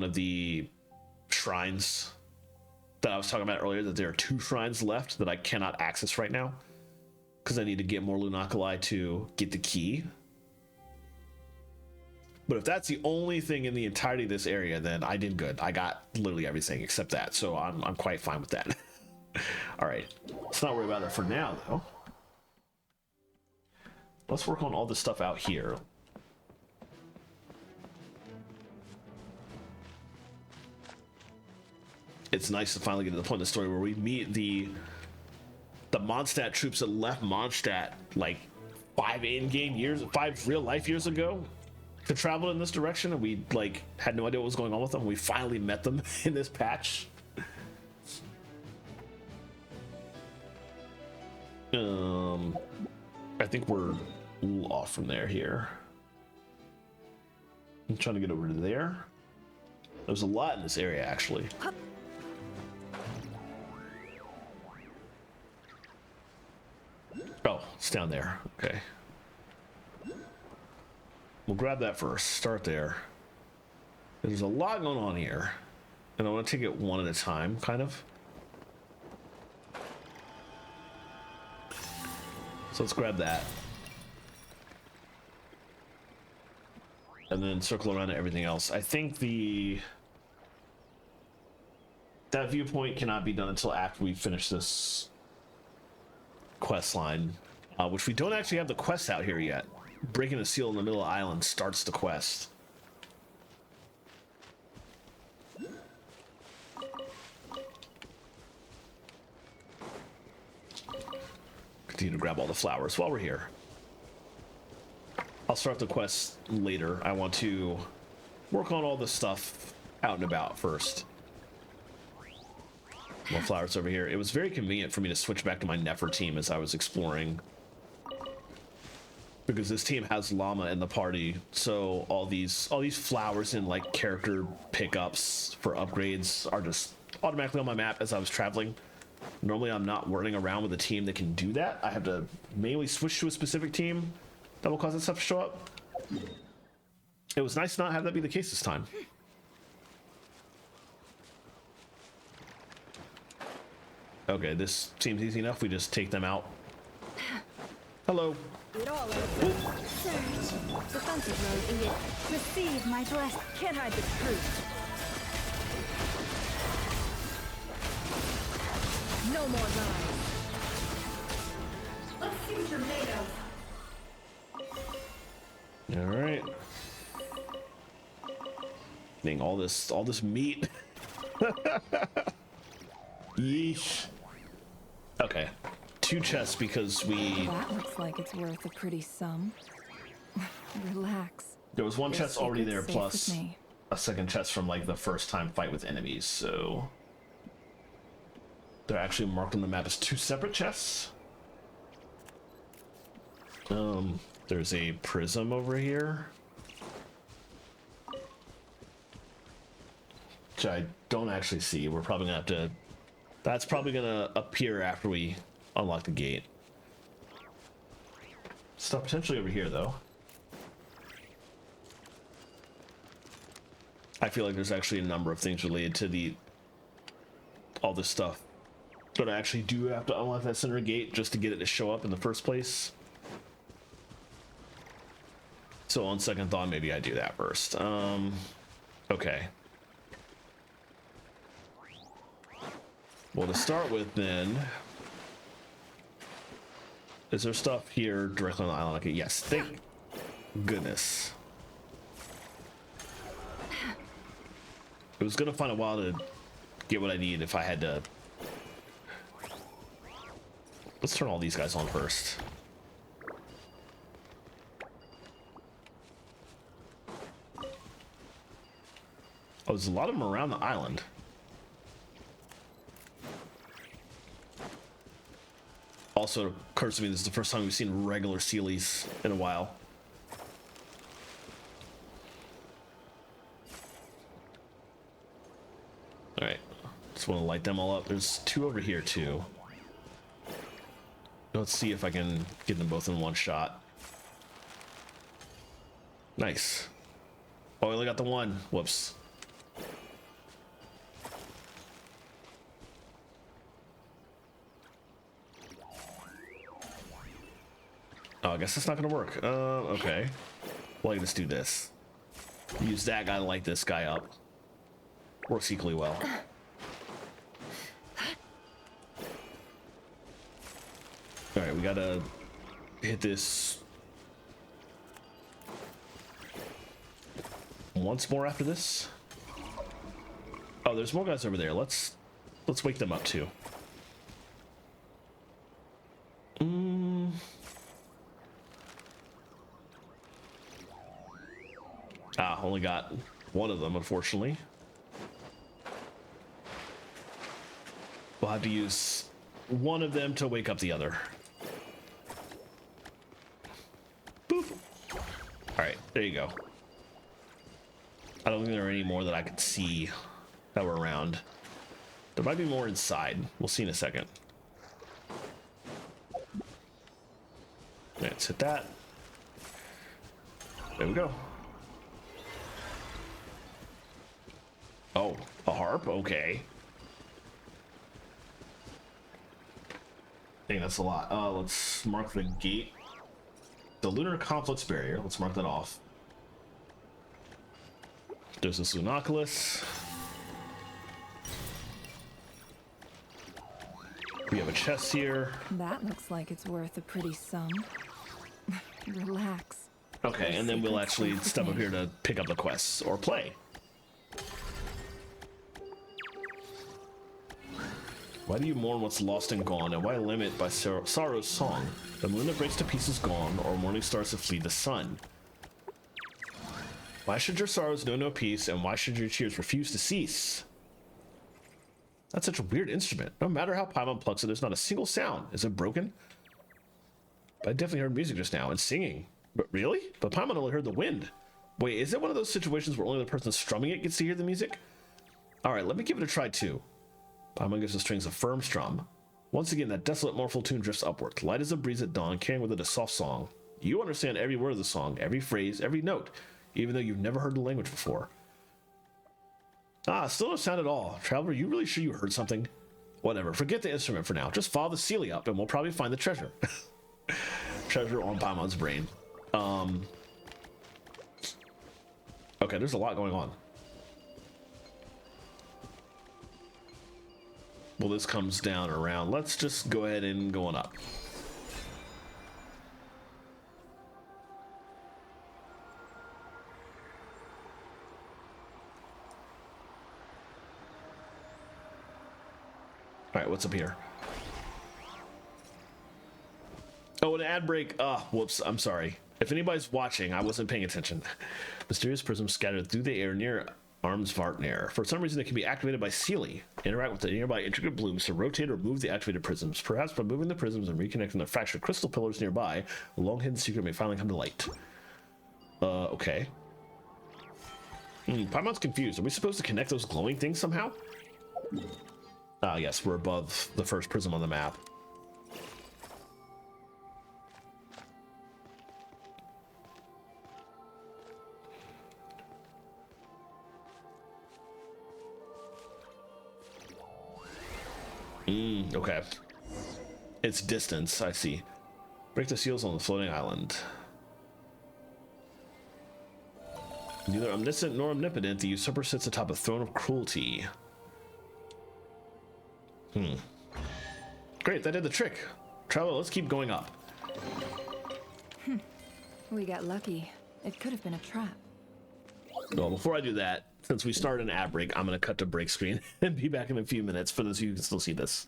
of the shrines that I was talking about earlier, that there are 2 shrines left that I cannot access right now because I need to get more Lunaculi to get the key. But if that's the only thing in the entirety of this area, then I did good. I got literally everything except that, so I'm quite fine with that. All right, let's not worry about that for now, though. Let's work on all this stuff out here. It's nice to finally get to the point in the story where we meet the Mondstadt troops that left Mondstadt like 5 real life years ago to travel in this direction, and we like had no idea what was going on with them. We finally met them in this patch. I think we're off from there here. I'm trying to get over to there. There's a lot in this area, actually. Oh, it's down there. Okay. We'll grab that first. Start there. There's a lot going on here. And I want to take it one at a time, kind of. So let's grab that. And then circle around to everything else. I think that viewpoint cannot be done until after we finish this quest line, which we don't actually have the quest out here yet. Breaking a seal in the middle of the island starts the quest. Continue to grab all the flowers while we're here. I'll start the quest later. I want to work on all this stuff out and about first. More flowers over here. It was very convenient for me to switch back to my Nefer team as I was exploring, because this team has llama in the party, so all these flowers and like character pickups for upgrades are just automatically on my map as I was traveling. Normally I'm not running around with a team that can do that. I have to manually switch to a specific team that will cause that stuff to show up. It was nice to not have that be the case this time. Okay, this seems easy enough. We just take them out. Hello. Surge. Defensive mode in it. Receive my blessing. Can't hide the truth. No more lies. Let's see what you're made of. All right. Dang, all this meat. Yeesh. Okay. 2 chests because we... That looks like it's worth a pretty sum. Relax. There was 1 chest already there, Safe plus with me. a second chest from like the first time fight with enemies, so... They're actually marked on the map as 2 separate chests. There's a prism over here, which I don't actually see. We're probably gonna have to... That's probably gonna appear after we unlock the gate. Stuff potentially over here, though. I feel like there's actually a number of things related to all this stuff, but I actually do have to unlock that center gate just to get it to show up in the first place. So on second thought, maybe I do that first. Okay. Well, to start with, then, is there stuff here directly on the island? Okay, yes, thank goodness. It was gonna find a while to get what I need if I had to. Let's turn all these guys on first. Oh, there's a lot of them around the island. Also, it occurs to me this is the first time we've seen regular Sealies in a while. Alright, just want to light them all up. There's 2 over here too. Let's see if I can get them both in one shot. Nice. Oh, I only got the one. Whoops. Oh, I guess that's not gonna work. Okay. Well, I can just do this. Use that guy to light this guy up. Works equally well. Alright, we gotta hit this once more after this. Oh, there's more guys over there. Let's wake them up too. Ah, only got one of them, unfortunately. We'll have to use one of them to wake up the other. All right, there you go. I don't think there are any more that I could see that were around. There might be more inside. We'll see in a second. Let's hit that. There we go. Oh, a harp? Okay. I think that's a lot. Let's mark the gate. The Lunar Conflicts Barrier. Let's mark that off. There's this Lunoculus. We have a chest here. That looks like it's worth a pretty sum. Relax. Okay, and then we'll actually step up here to pick up the quests or play. Why do you mourn what's lost and gone, and why limit by sorrow's song? The moon that breaks to pieces gone, or morning stars to flee the sun. Why should your sorrows know no peace, and why should your tears refuse to cease? That's such a weird instrument. No matter how Paimon plucks it, there's not a single sound. Is it broken? I definitely heard music just now, and singing. But really? But Paimon only heard the wind. Wait, is it one of those situations where only the person strumming it gets to hear the music? Alright, let me give it a try too. Paimon gives the strings a firm strum. Once again, that desolate mournful tune drifts upward, light as a breeze at dawn, carrying with it a soft song. You understand every word of the song, every phrase, every note, even though you've never heard the language before. Still no sound at all. Traveler, you really sure you heard something? Whatever, forget the instrument for now. Just follow the Sealy up and we'll probably find the treasure. Treasure on Paimon's brain. Okay, there's a lot going on. Well, this comes down around. Let's just go ahead and go on up. All right, what's up here? Oh, an ad break. Whoops, I'm sorry. If anybody's watching, I wasn't paying attention. Mysterious prisms scattered through the air near Armsvartnir. For some reason, it can be activated by Sealy. Interact with the nearby intricate blooms to rotate or move the activated prisms. Perhaps by moving the prisms and reconnecting the fractured crystal pillars nearby, a long-hidden secret may finally come to light. Okay. Paimon's confused. Are we supposed to connect those glowing things somehow? Yes, we're above the first prism on the map. Okay. It's distance, I see. Break the seals on the floating island. Neither omniscient nor omnipotent, the usurper sits atop a throne of cruelty. Great, that did the trick. Traveler, let's keep going up. We got lucky. It could have been a trap. Well, before I do that, since we started an ad break, I'm going to cut to break screen and be back in a few minutes for those of you who can still see this.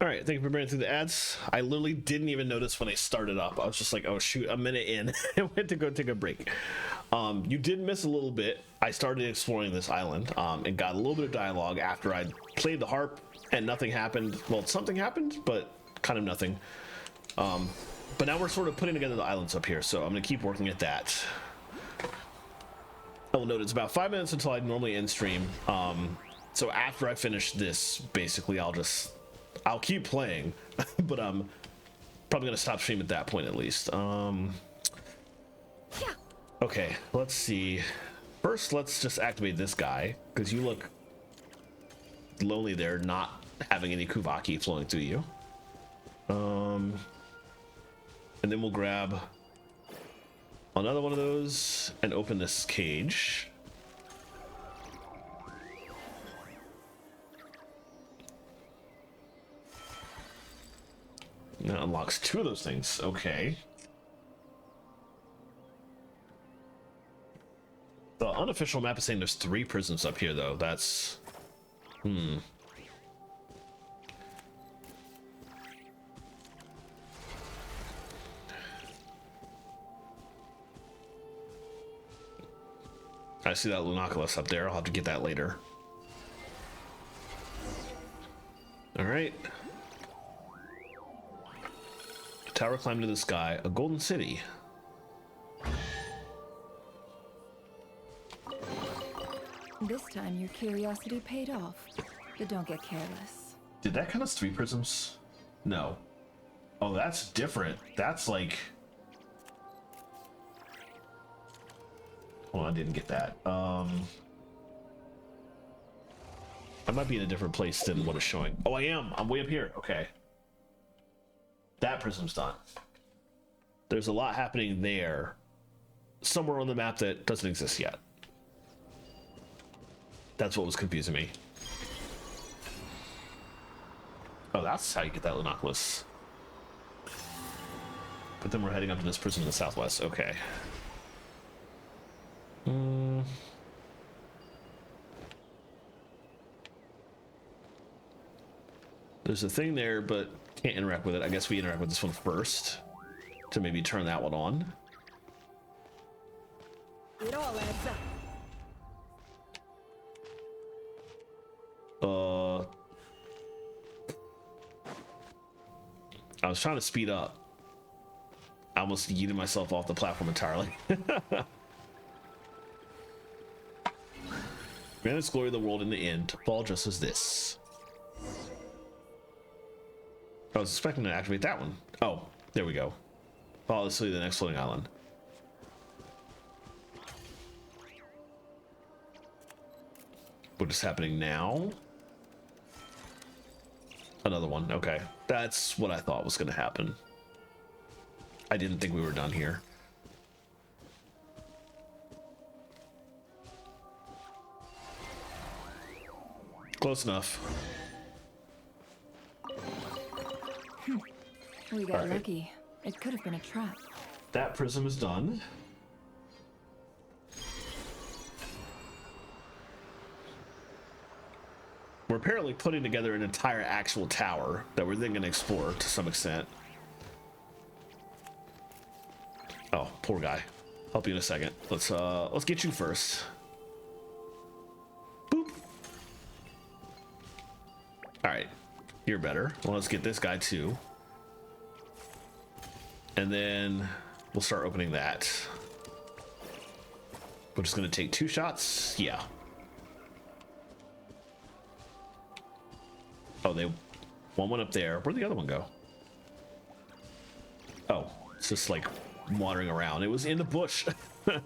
All right, thank you for bringing through the ads. I literally didn't even notice when I started up. I was just like, oh shoot, a minute in. I went to go take a break. You did miss a little bit. I started exploring this island and got a little bit of dialogue after I played the harp and nothing happened. Well, something happened, but kind of nothing. But now we're sort of putting together the islands up here, so I'm gonna keep working at that. I will note it's about 5 minutes until I normally end stream. So after I finish this, basically I'll keep playing, but I'm probably gonna stop stream at that point at least. Okay, let's see. First, let's just activate this guy, because you look lonely there, not having any Kuvaki flowing through you. And then we'll grab another one of those and open this cage. That unlocks 2 of those things. Okay. The unofficial map is saying there's 3 prisms up here, though. That's... I see that Lunoculus up there. I'll have to get that later. Alright. Tower climbed to the sky. A golden city. This time your curiosity paid off, but don't get careless. Did that count as 3 prisms? No. Oh, that's different. That's like... Hold on, I didn't get that. I might be in a different place than what it's showing. Oh, I am. I'm way up here. Okay. That prism's done. There's a lot happening there. Somewhere on the map that doesn't exist yet. That's what was confusing me. Oh, that's how you get that Lunoculus. But then we're heading up to this prism in the southwest. Okay. There's a thing there, but can't interact with it. I guess we interact with this one first to maybe turn that one on. It all adds up. I was trying to speed up. I almost yeeted myself off the platform entirely. Grant its glory of the world in the end to fall just as this. I was expecting to activate that one. Oh, there we go. Follow this to the next floating island. What is happening now? Another one. Okay. That's what I thought was going to happen. I didn't think we were done here. Close enough. We got lucky. It could have been a trap. That prism is done. We're apparently putting together an entire actual tower that we're then going to explore to some extent. Oh, poor guy. Help you in a second. Let's get you first. Boop. All right, you're better. Well, let's get this guy too. And then we'll start opening that. We're just gonna take 2 shots. Yeah. Oh, one went up there. Where'd the other one go? Oh, it's just like wandering around. It was in the bush. All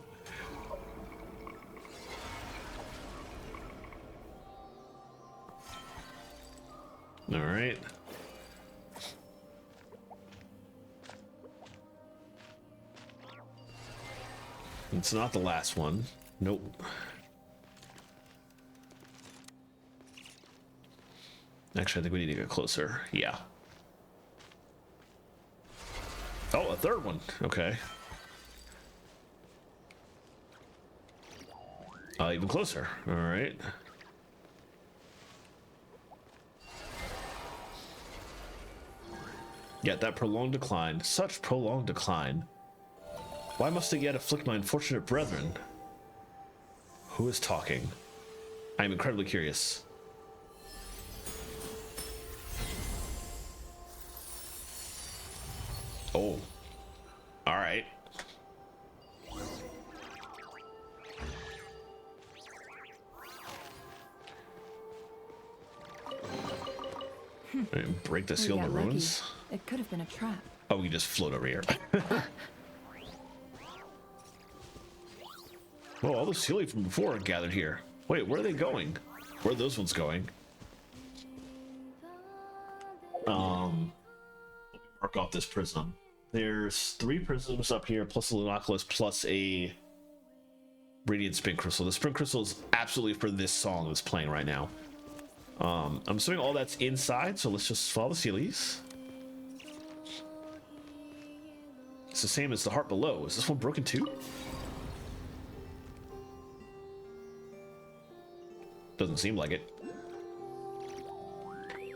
right. It's not the last one. Nope. Actually, I think we need to get closer. Yeah. Oh, a third one. Okay. Even closer. All right. Yet that prolonged decline, such prolonged decline. Why must it yet afflict my unfortunate brethren? Who is talking? I am incredibly curious. Oh. Alright. Break the seal in the ruins? It could have been a trap. Oh, we just float over here. Well, all the Sealy from before are gathered here. Wait, where are they going? Where are those ones going? Mark off this prism. There's 3 prisms up here, plus a Lunoculus, plus a Radiant Spin Crystal. The Spin Crystal is absolutely for this song that's playing right now. I'm assuming all that's inside, so let's just follow the Sealies. It's the same as the heart below. Is this one broken too? Doesn't seem like it.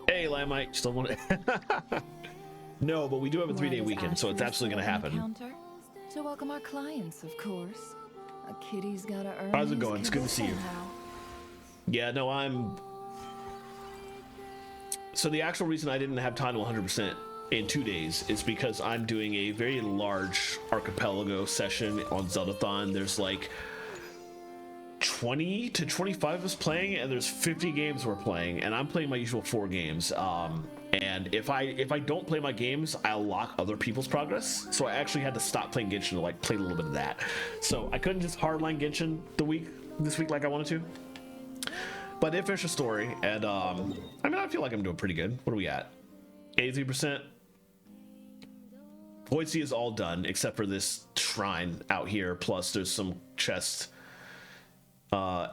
Hey, Lamite, still want to... No, but we do have a 3-day weekend, so it's absolutely going to happen. To welcome our clients, of course. A kitty's gotta earn. How's it going? It's good to see you. Yeah, no, I'm... So the actual reason I didn't have time to 100% in 2 days is because I'm doing a very large archipelago session on Zeldathon. There's like 20 to 25 of us playing, and there's 50 games we're playing, and I'm playing my usual 4 games. And if I don't play my games, I'll lock other people's progress. So I actually had to stop playing Genshin to like play a little bit of that. So I couldn't just hardline Genshin this week like I wanted to. But I did finish a story, and I mean, I feel like I'm doing pretty good. What are we at? 83%. Void Sea is all done except for this shrine out here. Plus, there's some chests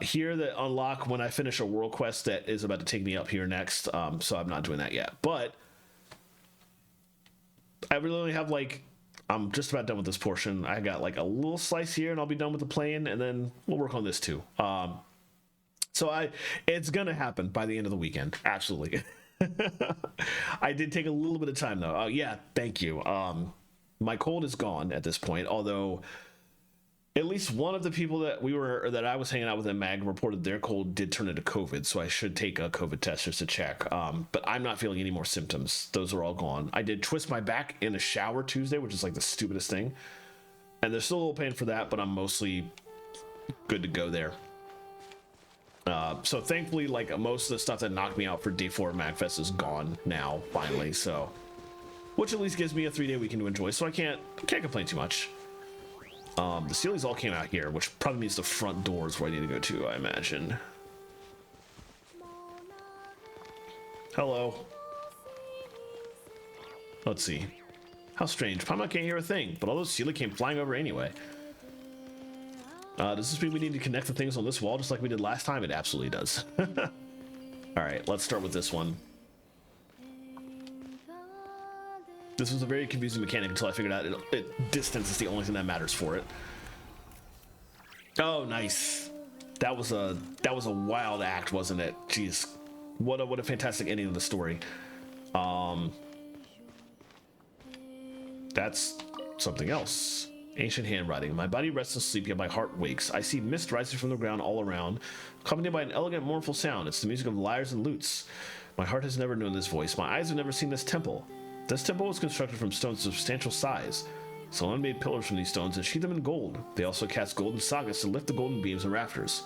here that unlock when I finish a world quest that is about to take me up here next. So I'm not doing that yet. But I really only have like, I'm just about done with this portion. I got like a little slice here, and I'll be done with the plane, and then we'll work on this too. So it's gonna happen by the end of the weekend. Absolutely. I did take a little bit of time though. Yeah, thank you. My cold is gone at this point, although at least one of the people that I was hanging out with in Mag reported their cold did turn into COVID, so I should take a COVID test just to check. But I'm not feeling any more symptoms. Those are all gone. I did twist my back in a shower Tuesday, which is like the stupidest thing. And there's still a little pain for that, but I'm mostly good to go there. So thankfully, like most of the stuff that knocked me out for day 4 of MagFest is gone now, finally. So, which at least gives me a 3-day weekend to enjoy. So I can't complain too much. The Sealies all came out here, which probably means the front door is where I need to go to, I imagine. Hello. Let's see. How strange. Paimon can't hear a thing, but all those Sealy came flying over anyway. Does this mean we need to connect the things on this wall just like we did last time? It absolutely does. Alright, let's start with this one. This was a very confusing mechanic until I figured out distance is the only thing that matters for it. Oh, nice. That was a wild act, wasn't it? Jeez. What a fantastic ending of the story. That's something else. Ancient handwriting. My body rests asleep, yet my heart wakes. I see mist rising from the ground all around, accompanied by an elegant, mournful sound. It's the music of lyres and lutes. My heart has never known this voice. My eyes have never seen this temple. This temple was constructed from stones of substantial size. Solon made pillars from these stones and sheathed them in gold. They also cast golden sockets to lift the golden beams and rafters.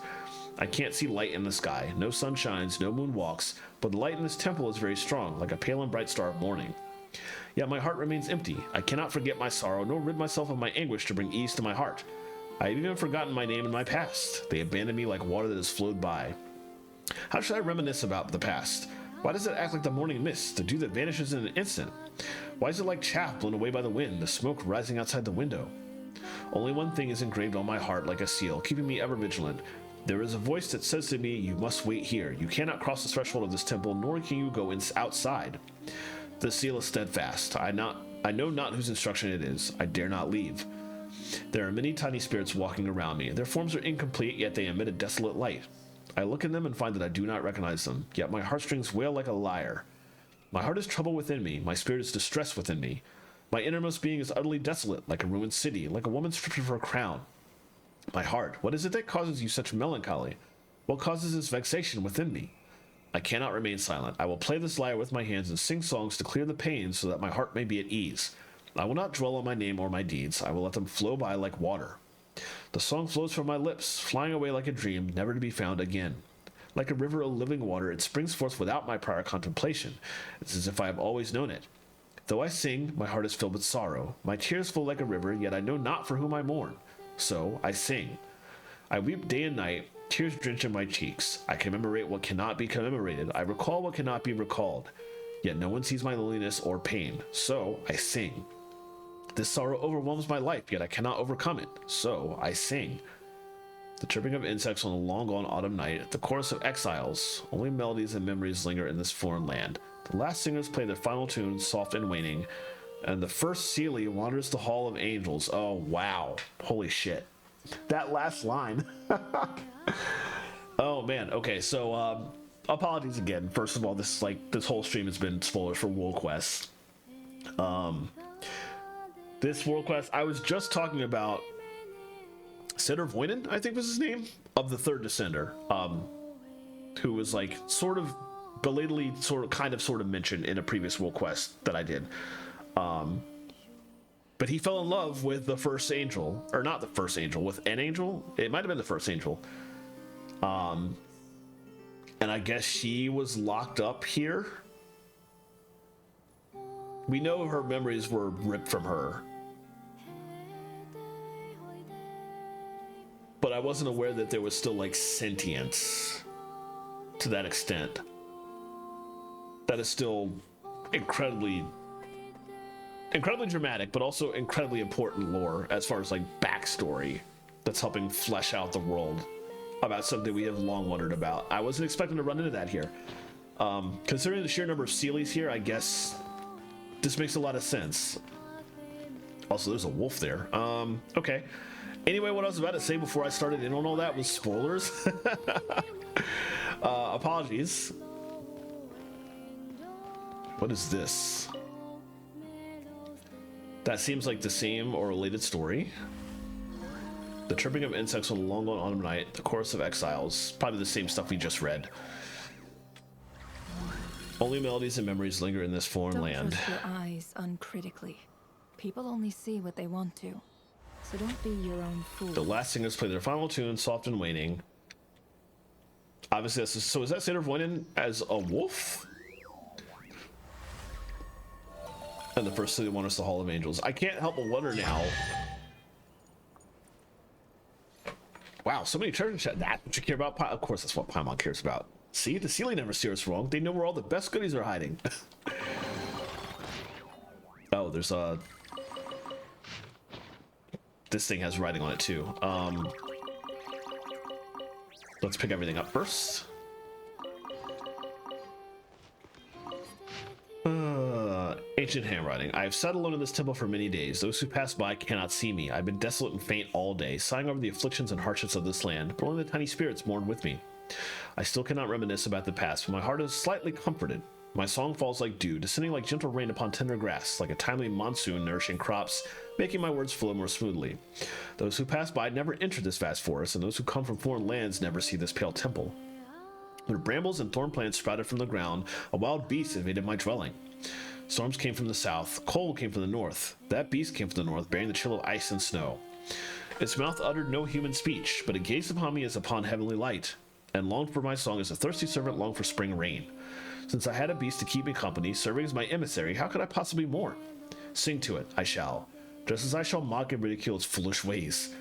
I can't see light in the sky. No sun shines, no moon walks, but the light in this temple is very strong, like a pale and bright star of morning. Yet my heart remains empty. I cannot forget my sorrow, nor rid myself of my anguish to bring ease to my heart. I have even forgotten my name and my past. They abandoned me like water that has flowed by. How should I reminisce about the past? Why does it act like the morning mist, the dew that vanishes in an instant? Why is it like chaff blown away by the wind, the smoke rising outside the window? Only one thing is engraved on my heart like a seal, keeping me ever vigilant. There is a voice that says to me, you must wait here. You cannot cross the threshold of this temple, nor can you go outside. The seal is steadfast. I know not whose instruction it is. I dare not leave. There are many tiny spirits walking around me. Their forms are incomplete, yet they emit a desolate light. I look at them and find that I do not recognize them, yet my heartstrings wail like a lyre. My heart is troubled within me, my spirit is distressed within me. My innermost being is utterly desolate, like a ruined city, like a woman stripped of her crown. My heart, what is it that causes you such melancholy? What causes this vexation within me? I cannot remain silent. I will play this lyre with my hands and sing songs to clear the pain so that my heart may be at ease. I will not dwell on my name or my deeds. I will let them flow by like water. The song flows from my lips, flying away like a dream, never to be found again. Like a river of living water, it springs forth without my prior contemplation. It's as if I have always known it. Though I sing, my heart is filled with sorrow. My tears flow like a river, yet I know not for whom I mourn. So I sing. I weep day and night, tears drenching my cheeks. I commemorate what cannot be commemorated. I recall what cannot be recalled. Yet no one sees my loneliness or pain. So I sing. This sorrow overwhelms my life, yet I cannot overcome it. So I sing. The chirping of insects on a long-gone autumn night, the chorus of exiles, only melodies and memories linger in this foreign land. The last singers play their final tune, soft and waning, and the first Seelie wanders the hall of angels. Oh, wow. Holy shit. That last line. Oh, man. Okay, so, apologies again. First of all, this whole stream has been spoilers for World Quest. This World Quest, I was just talking about Sitter Voinen, I think was his name, of the Third Descender, who was like sort of belatedly kind of mentioned in a previous World Quest that I did. But he fell in love with the first angel, or not the first angel, with an angel. It might have been the first angel. And I guess she was locked up here. We know her memories were ripped from her. But I wasn't aware that there was still like sentience to that extent. That is still incredibly dramatic, but also incredibly important lore as far as like backstory that's helping flesh out the world about something we have long wondered about. I wasn't expecting to run into that here. Considering the sheer number of Seelies here, I guess this makes a lot of sense. Also, there's a wolf there. Okay. Anyway, what I was about to say before I started in on all that was spoilers. Apologies. What is this? That seems like the same or related story. The chirping of insects on a long autumn night, the chorus of exiles, probably the same stuff we just read. Only melodies and memories linger in this foreign land. Don't trust your eyes uncritically. People only see what they want to. So don't be your own fool. The last singers play their final tune, soft and waning. Obviously, so is that Sitter Voinen as a wolf? And the first city wanders the Hall of Angels. I can't help but wonder now. Wow, so many treasure chests. That's what you care about? Of course, that's what Paimon cares about. See, the Seelie never steer us wrong. They know where all the best goodies are hiding. Oh, there's a... This thing has writing on it too. Let's pick everything up first. Ancient handwriting. I have sat alone in this temple for many days. Those who pass by cannot see me. I've been desolate and faint all day, sighing over the afflictions and hardships of this land, but only the tiny spirits mourn with me. I still cannot reminisce about the past, but my heart is slightly comforted. My song falls like dew, descending like gentle rain upon tender grass, like a timely monsoon nourishing crops, making my words flow more smoothly. Those who pass by never enter this vast forest, and those who come from foreign lands never see this pale temple. Where brambles and thorn plants sprouted from the ground, a wild beast invaded my dwelling. Storms came from the south, cold came from the north. That beast came from the north, bearing the chill of ice and snow. Its mouth uttered no human speech, but it gazed upon me as upon heavenly light, and longed for my song as a thirsty servant longed for spring rain. Since I had a beast to keep me company, serving as my emissary, how could I possibly mourn? Sing to it, I shall, just as I shall mock and ridicule its foolish ways.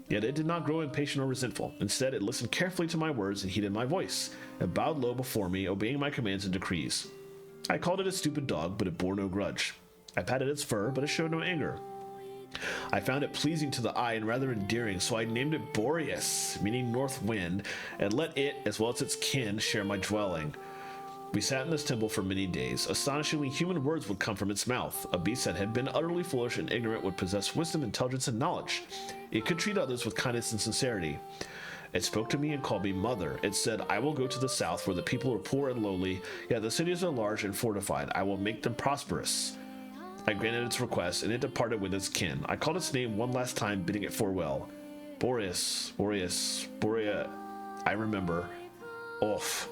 Yet it did not grow impatient or resentful. Instead, it listened carefully to my words and heeded my voice, and bowed low before me, obeying my commands and decrees. I called it a stupid dog, but it bore no grudge. I patted its fur, but it showed no anger. I found it pleasing to the eye and rather endearing, so I named it Boreas, meaning north wind, and let it, as well as its kin, share my dwelling. We sat in this temple for many days. Astonishingly, human words would come from its mouth. A beast that had been utterly foolish and ignorant would possess wisdom, intelligence, and knowledge. It could treat others with kindness and sincerity. It spoke to me and called me mother. It said, I will go to the south where the people are poor and lowly, yet the cities are large and fortified. I will make them prosperous. I granted its request, and it departed with its kin. I called its name one last time, bidding it farewell. Boreas, Borea, I remember. Off.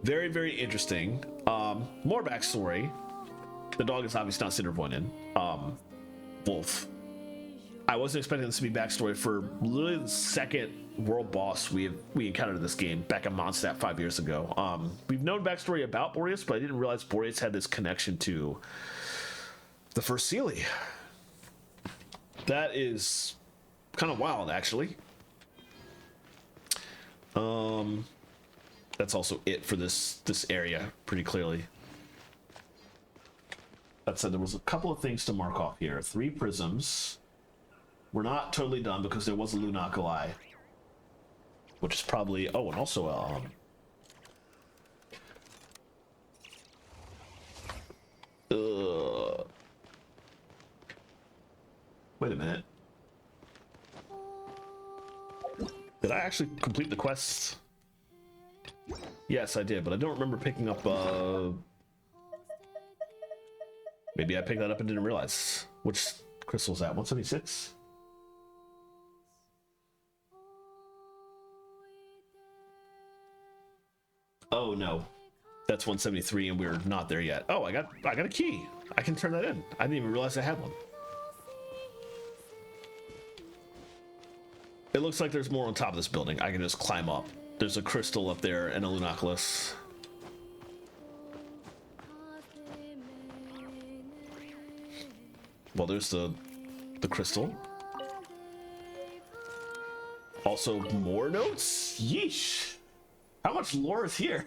Very, very interesting. More backstory. The dog is obviously not Cinderpointed. Wolf. I wasn't expecting this to be backstory for literally the second world boss we encountered in this game back in Mondstadt 5 years ago. We've known backstory about Boreas, but I didn't realize Boreas had this connection to the first Sealy. That is kind of wild, actually. That's also it for this area, pretty clearly. That said, there was a couple of things to mark off here. 3 prisms. We're not totally done because there was a Lunaculi, which is probably... Oh, and also, wait a minute. Did I actually complete the quests? Yes, I did, but I don't remember picking up, Maybe I picked that up and didn't realize. Which crystal's that? 176? Oh no, that's 173 and we're not there yet. Oh, I got a key. I can turn that in. I didn't even realize I had one. It looks like there's more on top of this building. I can just climb up. There's a crystal up there and a Lunoculus. Well, there's the crystal. Also more notes? Yeesh. How much lore is here?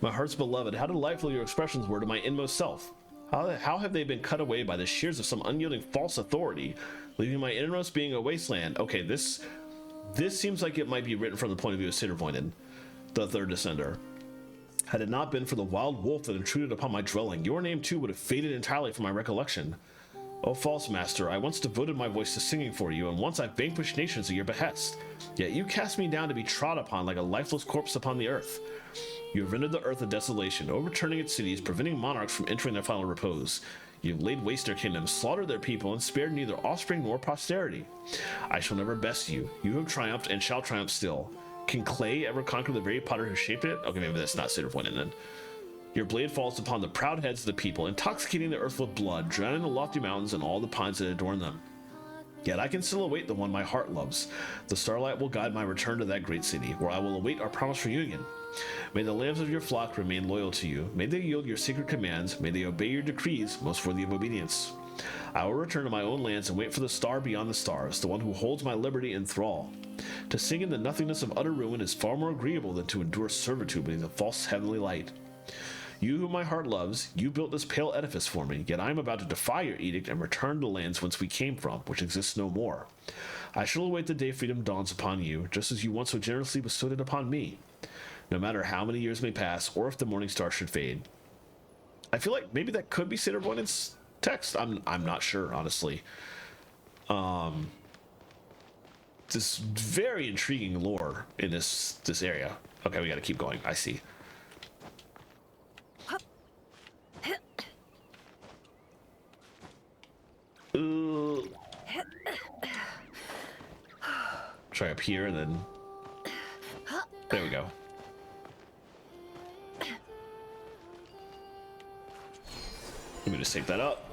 My heart's beloved, how delightful your expressions were to my inmost self. How have they been cut away by the shears of some unyielding false authority, leaving my innermost being a wasteland? Okay, this seems like it might be written from the point of view of Cinderpointed, the third descender. Had it not been for the wild wolf that intruded upon my dwelling, your name too would have faded entirely from my recollection. O false master, I once devoted my voice to singing for you, and once I vanquished nations at your behest. Yet you cast me down to be trod upon like a lifeless corpse upon the earth. You have rendered the earth a desolation, overturning its cities, preventing monarchs from entering their final repose. You have laid waste their kingdoms, slaughtered their people, and spared neither offspring nor posterity. I shall never best you. You have triumphed and shall triumph still. Can clay ever conquer the very potter who shaped it? Okay, maybe that's not Cinderpointed then. Your blade falls upon the proud heads of the people, intoxicating the earth with blood, drowning the lofty mountains and all the pines that adorn them. Yet I can still await the one my heart loves. The starlight will guide my return to that great city, where I will await our promised reunion. May the lambs of your flock remain loyal to you. May they yield your secret commands. May they obey your decrees, most worthy of obedience. I will return to my own lands and wait for the star beyond the stars, the one who holds my liberty in thrall. To sing in the nothingness of utter ruin is far more agreeable than to endure servitude beneath a false heavenly light. You whom my heart loves, you built this pale edifice for me, yet I am about to defy your edict and return to the lands whence we came from, which exists no more. I shall await the day freedom dawns upon you, just as you once so generously bestowed it upon me, no matter how many years may pass, or if the morning star should fade. I feel like maybe that could be Cinderpointed's text. I'm not sure, honestly. This very intriguing lore in this area. Okay, we gotta keep going. I see. Try up here and then there we go. Let me just take that up.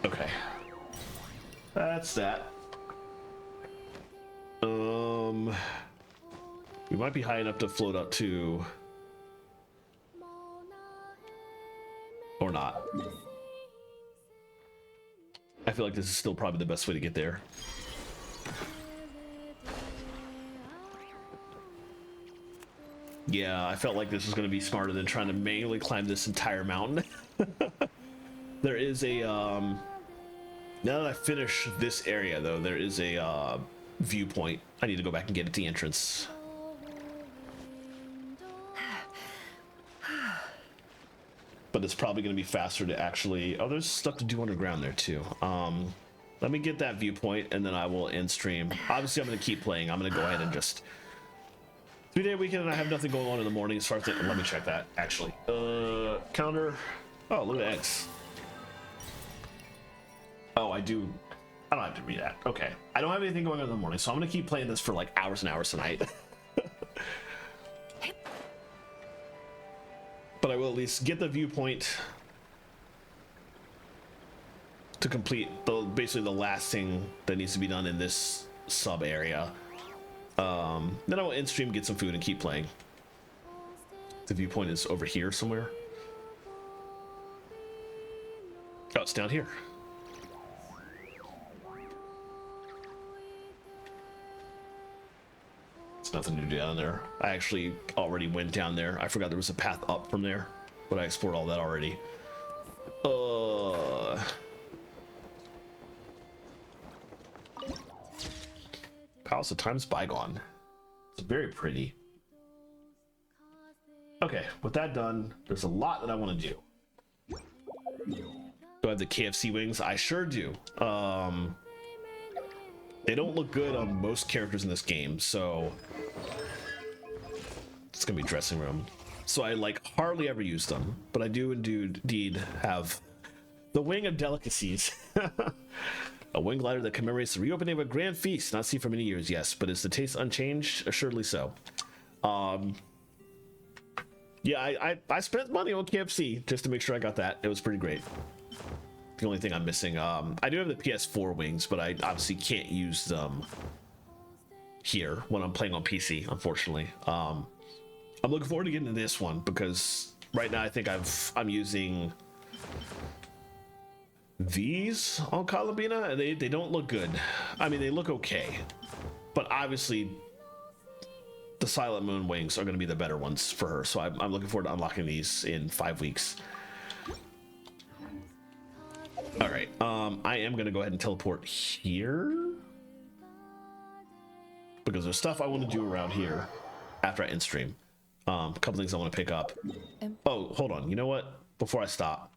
Okay, that's that. We might be high enough to float up to, or not. I feel like this is still probably the best way to get there. Yeah, I felt like this was going to be smarter than trying to manually climb this entire mountain. There is a, now that I finish this area though, there is a viewpoint. I need to go back and get at the entrance. but it's probably going to be faster to actually... Oh, there's stuff to do underground there too. Let me get that viewpoint, and then I will end stream. Obviously, I'm going to keep playing. I'm going to go ahead and just... 3-day weekend, and I have nothing going on in the morning as far as... Let me check that, actually. Counter... Oh, look at X. Oh, I do... I don't have to read that. Okay. I don't have anything going on in the morning, so I'm going to keep playing this for like hours and hours tonight. But I will at least get the viewpoint to complete basically the last thing that needs to be done in this sub area. Then I will end stream, get some food, and keep playing. The viewpoint is over here somewhere. Oh, it's down here. It's nothing to do down there. I actually already went down there. I forgot there was a path up from there, but I explored all that already. Palace of Time's Bygone. It's very pretty. Okay, with that done, there's a lot that I want to do. Do I have the KFC wings? I sure do. They don't look good on most characters in this game, so it's gonna be dressing room. So I like hardly ever use them, but I do indeed have the wing of delicacies. A wing glider that commemorates the reopening of a grand feast, not seen for many years, yes, but is the taste unchanged? Assuredly so. Yeah, I spent money on KFC just to make sure I got that. It was pretty great. The only thing I'm missing, I do have the PS4 wings, but I obviously can't use them here when I'm playing on PC, unfortunately. I'm looking forward to getting to this one because right now I think I'm using these on Calabina, and they don't look good. I mean, they look okay, but obviously the Silent Moon wings are going to be the better ones for her. So I'm looking forward to unlocking these in 5 weeks. All right, I am going to go ahead and teleport here because there's stuff I want to do around here after I end stream. A couple things I want to pick up. Oh, hold on. You know what? Before I stop,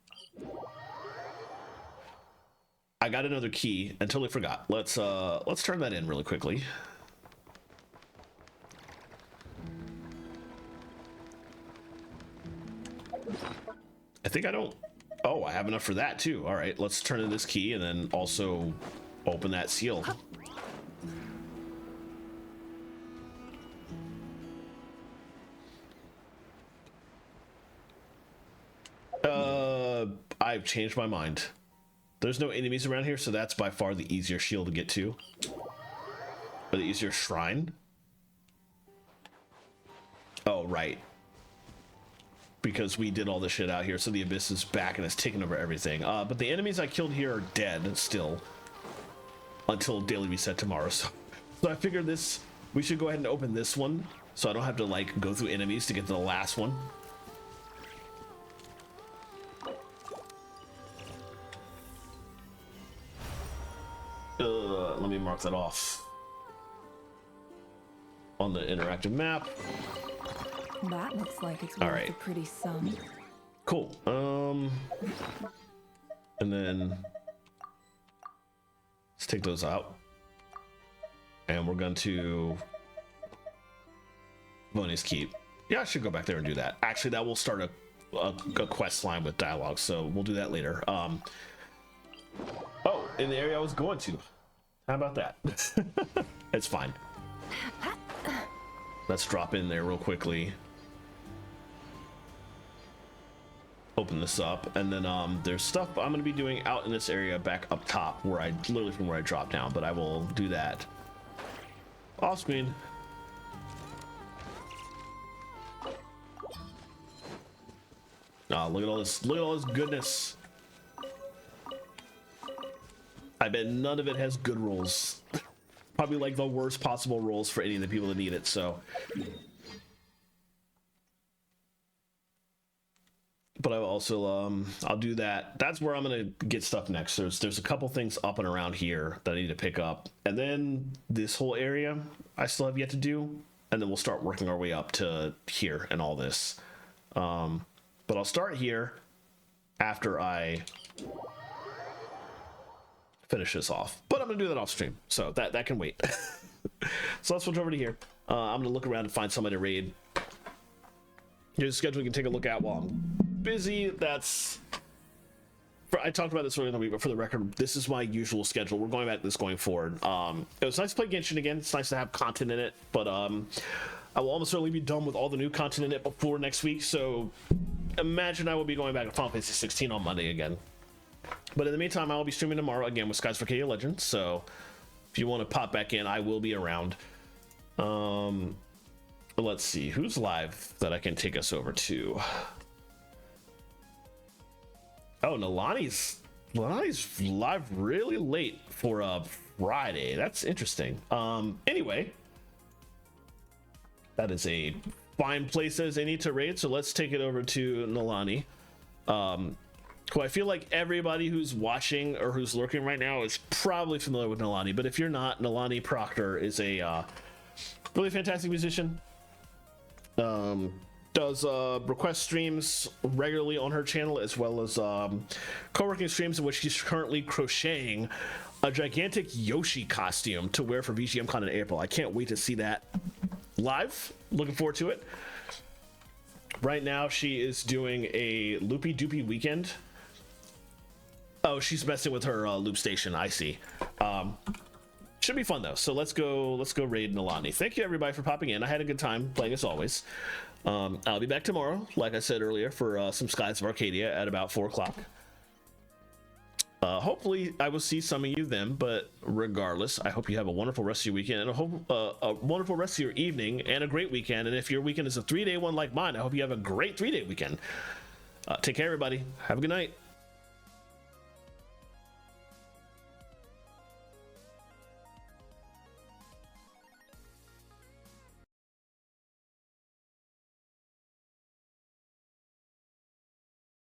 I got another key and totally forgot. Let's turn that in really quickly. I think I don't. Oh, I have enough for that too. All right, let's turn in this key and then also open that seal. I've changed my mind. There's no enemies around here, so that's by far the easier shield to get to. Or the easier shrine. Oh, right. Because we did all this shit out here, so the Abyss is back and it's taking over everything. But the enemies I killed here are dead still. Until daily reset tomorrow. So I figured we should go ahead and open this one, so I don't have to like go through enemies to get to the last one. Let me mark that off on the interactive map. That looks like it's worth a pretty sum. Cool. And then let's take those out, and we're going to Bonnie's Keep. Yeah, I should go back there and do that. Actually, that will start a quest line with dialogue, so we'll do that later. Oh, in the area I was going to. How about that? It's fine. Let's drop in there real quickly. Open this up, and then there's stuff I'm going to be doing out in this area back up top where literally from where I dropped down, but I will do that off screen. Look at all this goodness. I bet none of it has good rolls. Probably like the worst possible rolls for any of the people that need it, so. But I will also, I'll do that. That's where I'm gonna get stuff next. There's a couple things up and around here that I need to pick up. And then this whole area I still have yet to do. And then we'll start working our way up to here and all this. But I'll start here, after I finish this off, but I'm gonna do that off stream, so that can wait. So let's switch over to here. I'm gonna look around and find somebody to raid. Here's the schedule you can take a look at while I'm busy. I talked about this earlier in the week, but for the record, this is my usual schedule. We're going back to this going forward. It was nice to play Genshin again. It's nice to have content in it, but I will almost certainly be done with all the new content in it before next week, so imagine I will be going back to Final Fantasy 16 on Monday again. But in the meantime, I will be streaming tomorrow again with Skies of Arcadia Legends, so if you want to pop back in, I will be around. Let's see, who's live that I can take us over to? Oh, Nalani's live really late for a Friday. That's interesting. Anyway, that is a fine place as they need to raid, so let's take it over to Nalani, who I feel like everybody who's watching or who's lurking right now is probably familiar with Nalani, but if you're not, Nalani Proctor is a really fantastic musician. Does request streams regularly on her channel, as well as co-working streams in which she's currently crocheting a gigantic Yoshi costume to wear for VGMCon in April. I can't wait to see that live. Looking forward to it. Right now she is doing a loopy doopy weekend. Oh, she's messing with her loop station. I see. Should be fun though. So let's go raid Nalani. Thank you everybody for popping in. I had a good time playing as always. I'll be back tomorrow, like I said earlier, for some Skies of Arcadia at about 4 o'clock. Hopefully I will see some of you then, but regardless, I hope you have a wonderful rest of your weekend, and I hope a wonderful rest of your evening and a great weekend. And if your weekend is a 3-day one like mine, I hope you have a great 3-day weekend. Take care everybody. Have a good night.